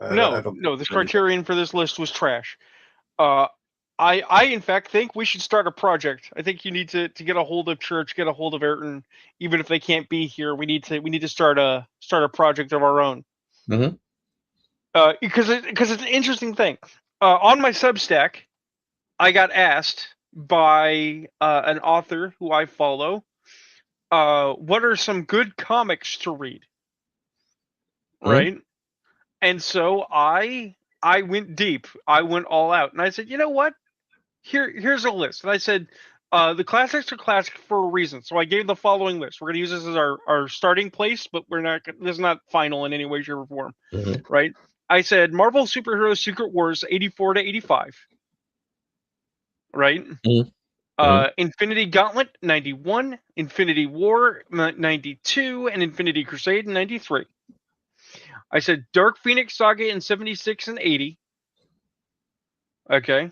I No, don't think no, it this was any good. criterion for this list was trash. Uh, I in fact think we should start a project. I think you need to get a hold of Church, get a hold of Ayrton, even if they can't be here. We need to start a project of our own. Mm-hmm. Because it's an interesting thing. On my Substack, I got asked by an author who I follow, what are some good comics to read, Mm-hmm. right? And so I went deep. I went all out, and I said, you know what? Here's a list. And I said, the classics are classic for a reason. So I gave the following list. We're gonna use this as our starting place, but we're not. This is not final in any way, shape, or form, Mm-hmm. right? I said Marvel Superhero Secret Wars 84 to 85, right? Mm-hmm. Infinity Gauntlet 91, Infinity War 92, and Infinity Crusade 93. I said Dark Phoenix Saga in 76 and 80. Okay.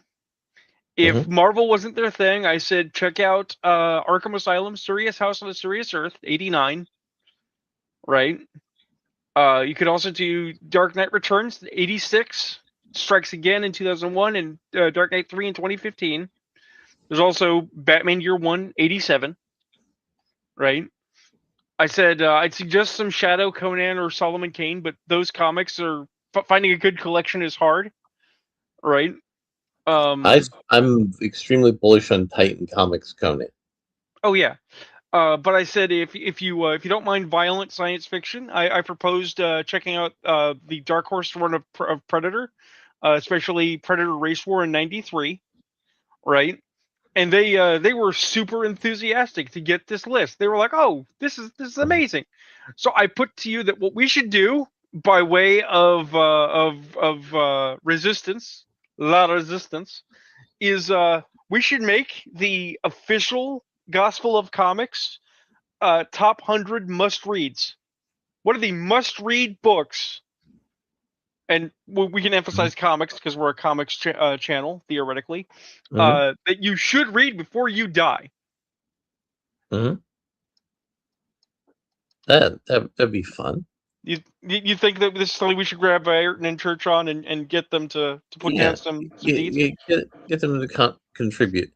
If Mm-hmm. Marvel wasn't their thing, I said check out Arkham Asylum, Serious House on the Serious Earth, 89, right? You could also do Dark Knight Returns, 86, Strikes Again in 2001, and Dark Knight 3 in 2015. There's also Batman Year One, 87, right? I said I'd suggest some Shadow, Conan, or Solomon Kane, but those comics are finding a good collection is hard, right? Um, I'm extremely bullish on Titan Comics Conan. oh yeah, but I said if you don't mind violent science fiction, I proposed checking out the Dark Horse run of Predator, especially Predator Race War in '93, right? And they were super enthusiastic to get this list. They were like, "Oh, this is amazing." So I put to you that what we should do by way of resistance, la resistance, is we should make the official Gospel of Comics top 100 must reads. What are the must read books? And we can emphasize comics because we're a comics channel theoretically. Mm-hmm. That you should read before you die. Mm-hmm. That'd be fun. You think that this is something we should grab Ayrton and Church on and get them to put down Yeah, some deeds? get them to contribute.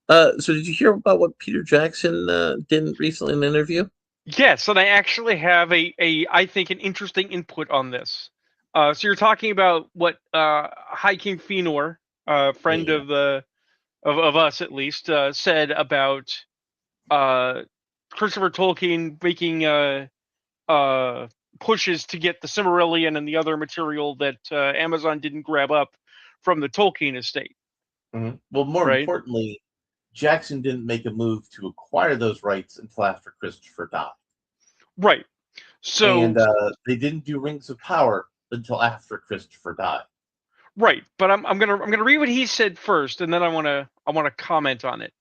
So did you hear about what Peter Jackson did recently in an interview? Yes, and I actually have a I think an interesting input on this. So you're talking about what High King Fëanor, friend Yeah. of the of us at least, said about uh, Christopher Tolkien making uh, pushes to get the Silmarillion and the other material that Amazon didn't grab up from the Tolkien estate, Mhm. Well, more right? importantly, Jackson didn't make a move to acquire those rights until after Christopher died, Right. and So they didn't do Rings of Power until after Christopher died. right, but I'm gonna read what he said first, and then I wanna comment on it.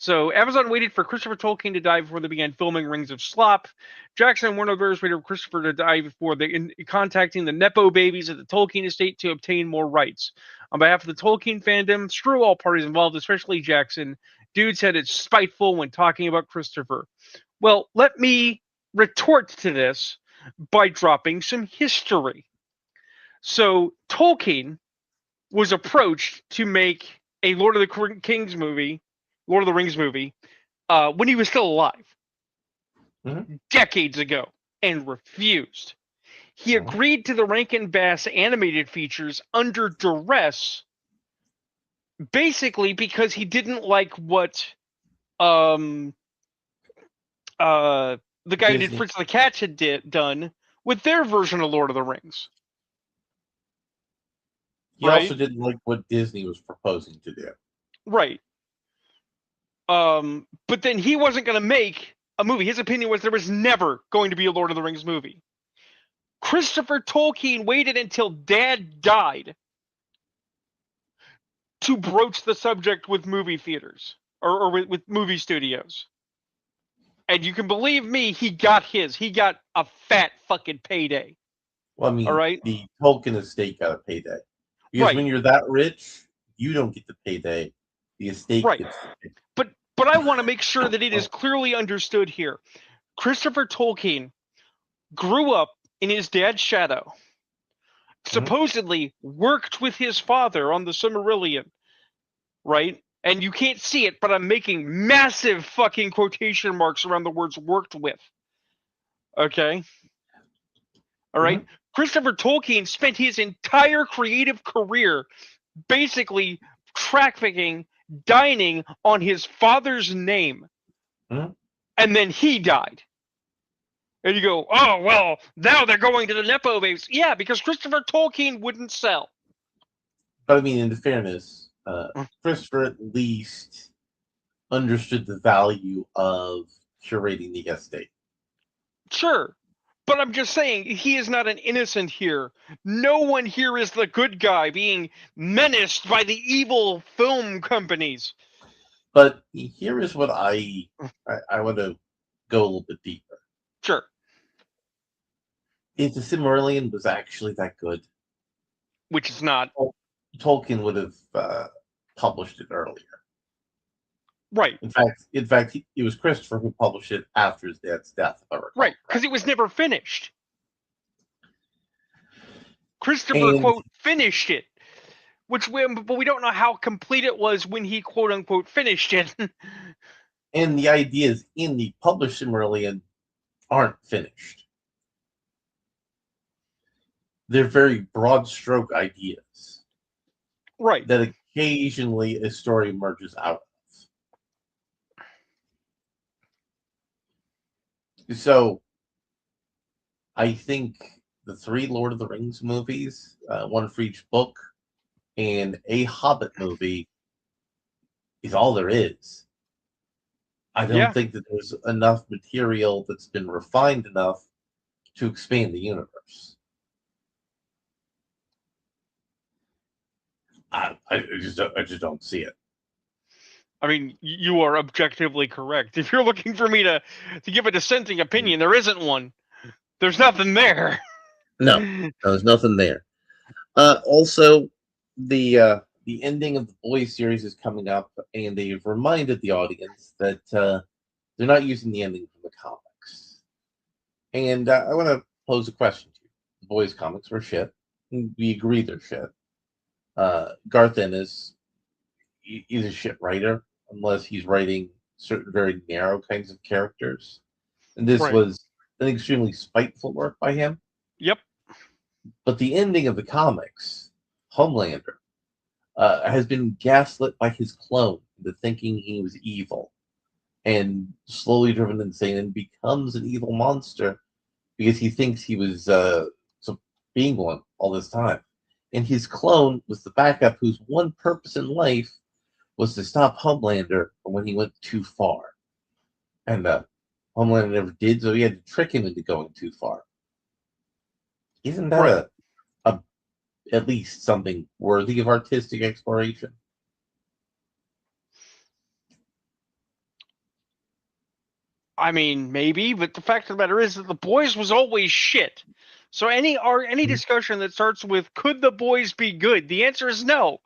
So Amazon waited for Christopher Tolkien to die before they began filming Rings of Slop. Jackson and Warner Brothers waited for Christopher to die before they contacting the Nepo babies at the Tolkien estate to obtain more rights. On behalf of the Tolkien fandom, screw all parties involved, especially Jackson. Dude said it's spiteful when talking about Christopher. Well, let me retort to this by dropping some history. So Tolkien was approached to make a Lord of the Kings movie, Lord of the Rings movie, when he was still alive, Mm-hmm. decades ago, and refused. He agreed to the Rankin Bass animated features under duress, basically because he didn't like what um, uh, the guy who did Disney. Fritz and the Cats had done with their version of Lord of the Rings, He also right? didn't like what Disney was proposing to do. Right. But then he wasn't going to make a movie. His opinion was there was never going to be a Lord of the Rings movie. Christopher Tolkien waited until Dad died to broach the subject with movie theaters or with movie studios. And you can believe me, he got his. He got a fat fucking payday. Well, I All mean, right? the Tolkien estate got a payday because Right. when you're that rich, you don't get the payday; the estate Right. gets the payday. But I want to make sure that it is clearly understood here. Christopher Tolkien grew up in his dad's shadow, Mhm. supposedly worked with his father on the Silmarillion, right? And you can't see it, but I'm making massive fucking quotation marks around the words "worked with." Okay, all right. Mhm. Christopher Tolkien spent his entire creative career basically trafficking, dining on his father's name, Mhm. and then he died. And you go, oh well, now they're going to the nepo babies. Yeah, because Christopher Tolkien wouldn't sell. But I mean, in fairness, Christopher at least understood the value of curating the estate. Sure, but I'm just saying he is not an innocent here. No one here is the good guy being menaced by the evil film companies. But here is what I want to go a little bit deeper. Sure. If the Silmarillion was actually that good, Which is not. Tolkien would have published it earlier. Right. In fact, it was Christopher who published it after his dad's death, if I recall. Right. Because it was never finished. Christopher, And quote, finished it. But we don't know how complete it was when he, quote unquote, finished it. and the ideas in the published Silmarillion aren't finished. They're very broad stroke ideas. Right. That occasionally a story emerges out of. So I think the 3 Lord of the Rings movies, one for each book, and a Hobbit movie is all there is. I don't Yeah. think that there's enough material that's been refined enough to expand the universe. I just don't see it. I mean, you are objectively correct. If you're looking for me to give a dissenting opinion, there isn't one. There's nothing there. No, there's nothing there. Also, the ending of the Boys series is coming up, and they've reminded the audience that they're not using the ending from the comics. And I want to pose a question to you. The Boys comics were shit. We agree they're shit. Garth Ennis, he's a shit writer, unless he's writing certain very narrow kinds of characters. And this Right. was an extremely spiteful work by him. Yep. But the ending of the comics, Homelander, has been gaslit by his clone into thinking he was evil and slowly driven insane and becomes an evil monster because he thinks he was being one all this time. And his clone was the backup whose one purpose in life was to stop Homelander from when he went too far. And Homelander never did, so he had to trick him into going too far. Isn't that Right. a at least something worthy of artistic exploration? I mean, maybe, but the fact of the matter is that the Boys was always shit. So any discussion that starts with "could the Boys be good?" the answer is no.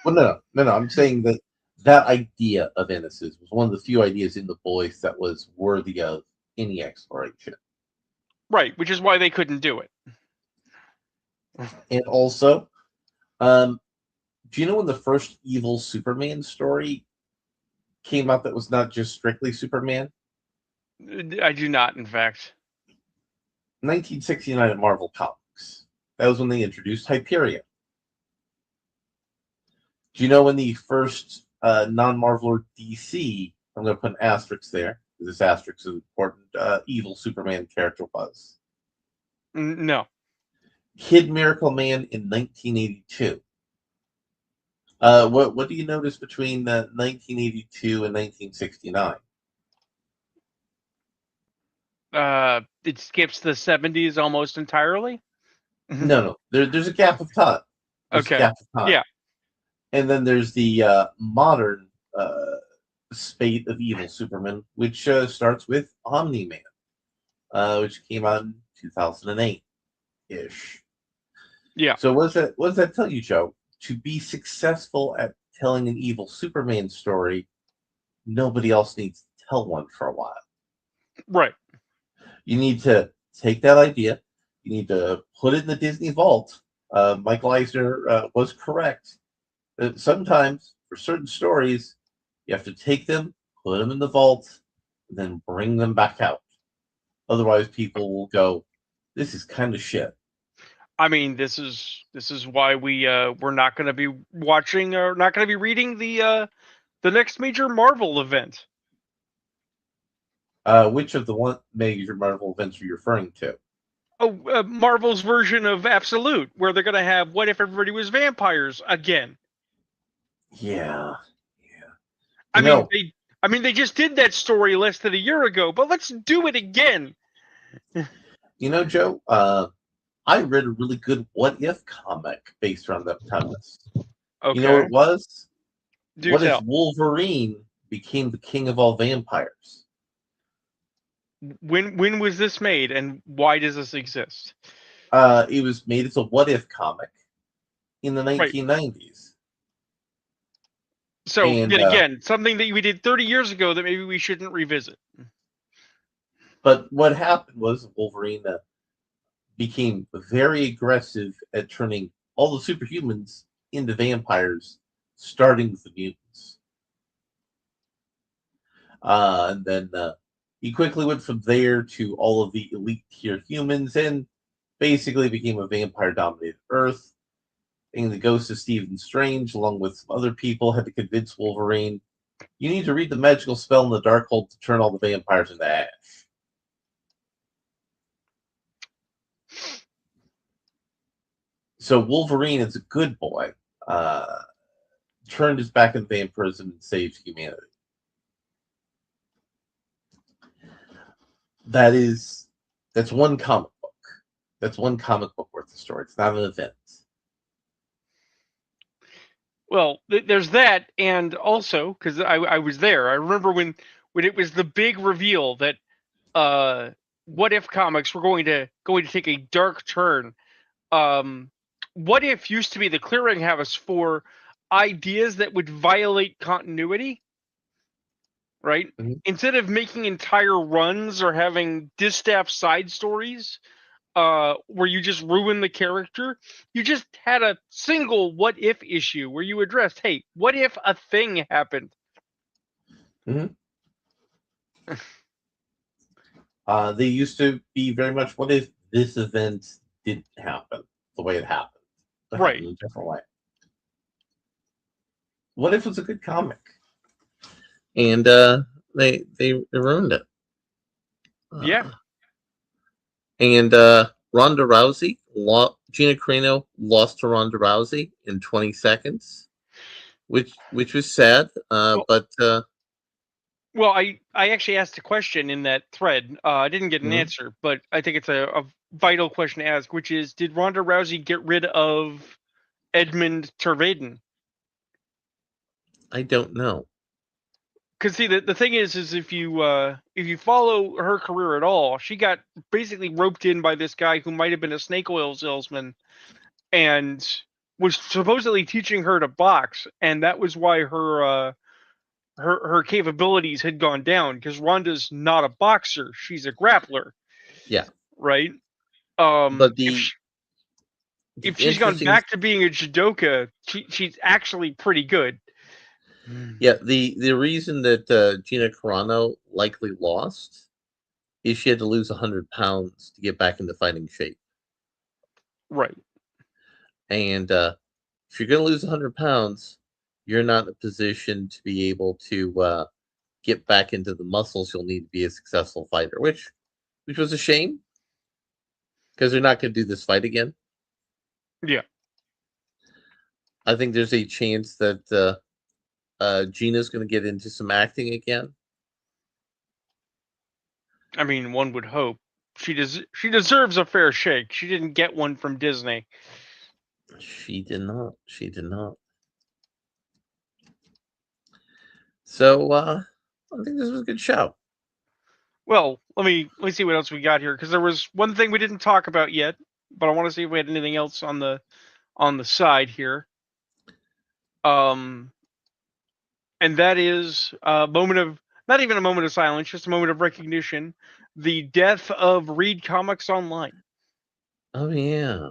Well, no. I'm saying that that idea of Ennis's was one of the few ideas in the Boys that was worthy of any exploration. Right, which is why they couldn't do it. And also, do you know when the first evil Superman story came out that was not just strictly Superman? I do not, in fact. 1969 at Marvel Comics. That was when they introduced Hyperion. Do you know when the first non-Marvel or DC, I'm going to put an asterisk there, because this asterisk is important, evil Superman character was? No. Kid Miracle Man in 1982. What do you notice between 1982 and 1969? It skips the 70s almost entirely. No. There's a gap of time. There's a Okay. gap of time. Yeah. And then there's the modern spate of evil Superman, which starts with Omni-Man, which came out in 2008-ish. Yeah. So what does that tell you, Joe? To be successful at telling an evil Superman story, nobody else needs to tell one for a while. Right. You need to take that idea, you need to put it in the Disney vault. Michael Eisner was correct. Sometimes for certain stories, you have to take them, put them in the vault, and then bring them back out. Otherwise, people will go, "This is kind of shit." I mean, this is why we're not going to be watching or not going to be reading the next major Marvel event. Which of the one major Marvel events are you referring to? Oh, Marvel's version of Absolute, where they're going to have what if everybody was vampires again? Yeah, yeah. I You mean, know, they just did that story less than a year ago, but let's do it again. Joe. I read a really good "What If" comic based around that premise. You know what Okay, it was? do What if tell. Wolverine became the king of all vampires? When was this made, and why does this exist? It was made as a "What If" comic in the Right. 1990s, So and yet again, something that we did 30 years ago that maybe we shouldn't revisit. but what happened was Wolverine became very aggressive at turning all the superhumans into vampires, starting with the mutants. And then he quickly went from there to all of the elite tier humans and basically became a vampire dominated Earth. And the ghost of Stephen Strange, along with some other people, had to convince Wolverine, you need to read the magical spell in the Darkhold to turn all the vampires into ash. So Wolverine is a good boy, uh, turned his back on vampirism and saved humanity. That's one comic book. That's one comic book worth of story. It's not an event. Well, there's that, and also because I was there. I remember when it was the big reveal that uh, What If comics were going to take a dark turn. Um, what If used to be the clearinghouse for ideas that would violate continuity, right? Mhm. Instead of making entire runs or having distaff side stories, where you just ruin the character, you just had a single what if issue where you addressed, hey, what if a thing happened? Mhm. They used to be very much what if this event didn't happen the way it happened? It Right. happened in a different way. What if it was a good comic? And they ruined it. Yeah. Uh, and Ronda Rousey, Gina Carano lost to Ronda Rousey in 20 seconds, which was sad. Well, But I actually asked a question in that thread. I didn't get an mhm, answer, but I think it's a vital question to ask, which is, did Ronda Rousey get rid of Edmund Tervaden? I don't know. Because see, the thing is if you follow her career at all, she got basically roped in by this guy who might have been a snake oil salesman and was supposedly teaching her to box, and that was why her capabilities had gone down, because Ronda's not a boxer, she's a grappler, Yeah, right? but If the if she's gone interesting back to being a judoka, she's actually pretty good. yeah the reason that Gina Carano likely lost is she had to lose 100 pounds to get back into fighting shape. Right. And if you're going to lose 100 pounds, you're not in a position to be able to get back into the muscles you'll need to be a successful fighter, which was a shame because they're not going to do this fight again. Yeah. I think there's a chance that Gina's going to get into some acting again. I mean, one would hope. She deserves a fair shake. She didn't get one from Disney. She did not. She did not. So I think this was a good show. Well, let me see what else we got here, because there was one thing we didn't talk about yet, but I want to see if we had anything else on the side here. Um, and that is a moment of, not even a moment of silence, just a moment of recognition. The death of Read Comics Online. Oh yeah,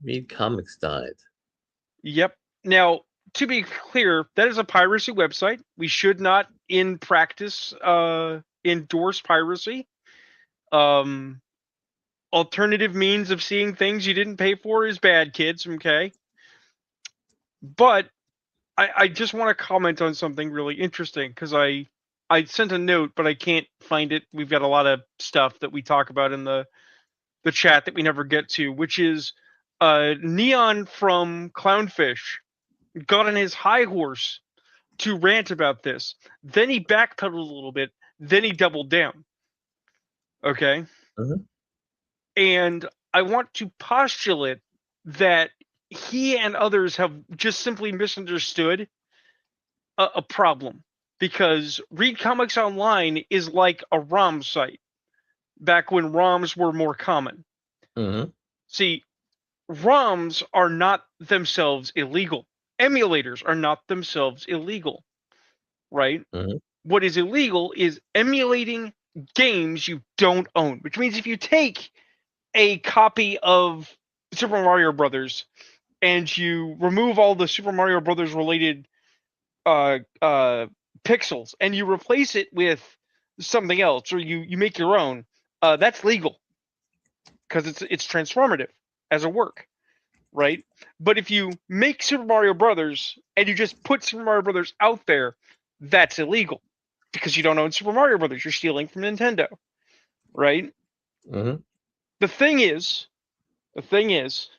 Reed Comics died. Yep. Now, to be clear, that is a piracy website. We should not, in practice, endorse piracy. Alternative means of seeing things you didn't pay for is bad, kids. Okay, but I just want to comment on something really interesting because I sent a note, but I can't find it. We've got a lot of stuff that we talk about in the chat that we never get to, which is Neon from Clownfish got on his high horse to rant about this. Then he backpedaled a little bit. Then he doubled down. Okay. Mhm. And I want to postulate that he and others have just simply misunderstood a problem because Read Comics Online is like a ROM site back when ROMs were more common. Mhm. See, ROMs are not themselves illegal. Emulators are not themselves illegal, right? Mhm. What is illegal is emulating games you don't own, which means if you take a copy of Super Mario Brothers and you remove all the Super Mario Brothers related uh, uh, pixels and you replace it with something else, or you make your own, that's legal because it's transformative as a work, right? But if you make Super Mario Brothers and you just put Super Mario Brothers out there, that's illegal because you don't own Super Mario Brothers. You're stealing from Nintendo, right? Mhm. The thing is, the thing is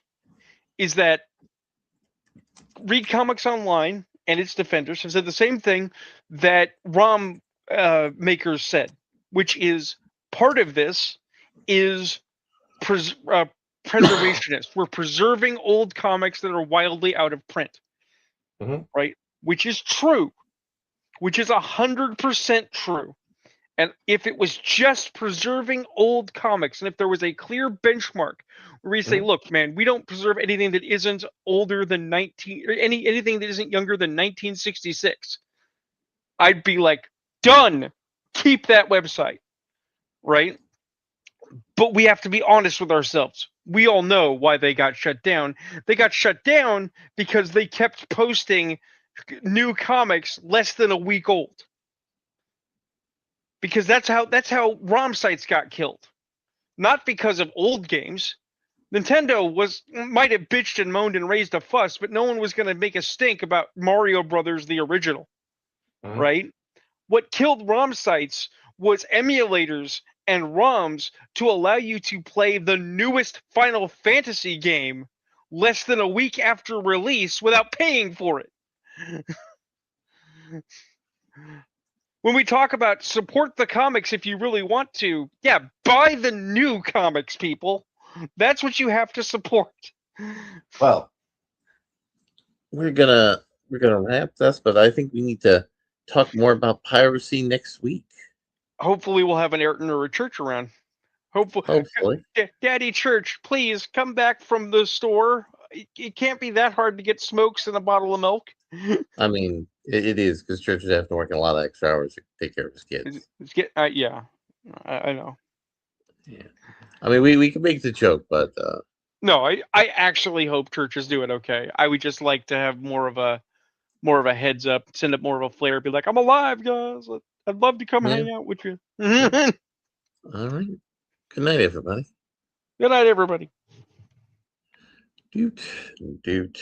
that Read Comics Online and its defenders have said the same thing that ROM makers said, which is part of this is preservationist. We're preserving old comics that are wildly out of print, Mhm. right? Which is true, which is 100% true. And if it was just preserving old comics, and if there was a clear benchmark where we say, Mhm. look, man, we don't preserve anything that isn't older than 19, or anything that isn't younger than 1966, I'd be like, done. Keep that website, right? But we have to be honest with ourselves. We all know why they got shut down. They got shut down because they kept posting new comics less than a week old. Because that's how ROM sites got killed. Not because of old games. Nintendo might have bitched and moaned and raised a fuss, but no one was going to make a stink about Mario Brothers the original, Mhm. right? What killed ROM sites was emulators and ROMs to allow you to play the newest Final Fantasy game less than a week after release without paying for it. When we talk about support the comics if you really want to, yeah, buy the new comics, people. That's what you have to support. Well, we're gonna wrap this, but I think we need to talk more about piracy next week. Hopefully, we'll have an Ayrton or a church around. Hopefully, Hopefully. Daddy Church, please come back from the store. It can't be that hard to get smokes and a bottle of milk. I mean, it is because churches have to work a lot of extra hours to take care of his kids. Yeah, I know. Yeah. I mean, we can make the joke, but No, I actually hope churches do it okay. I would just like to have more of a heads up, send up more of a flare, be like, I'm alive, guys. I'd love to come yeah. hang out with you. Yeah. Good All right. Good night, everybody. night, everybody. Doot, doot.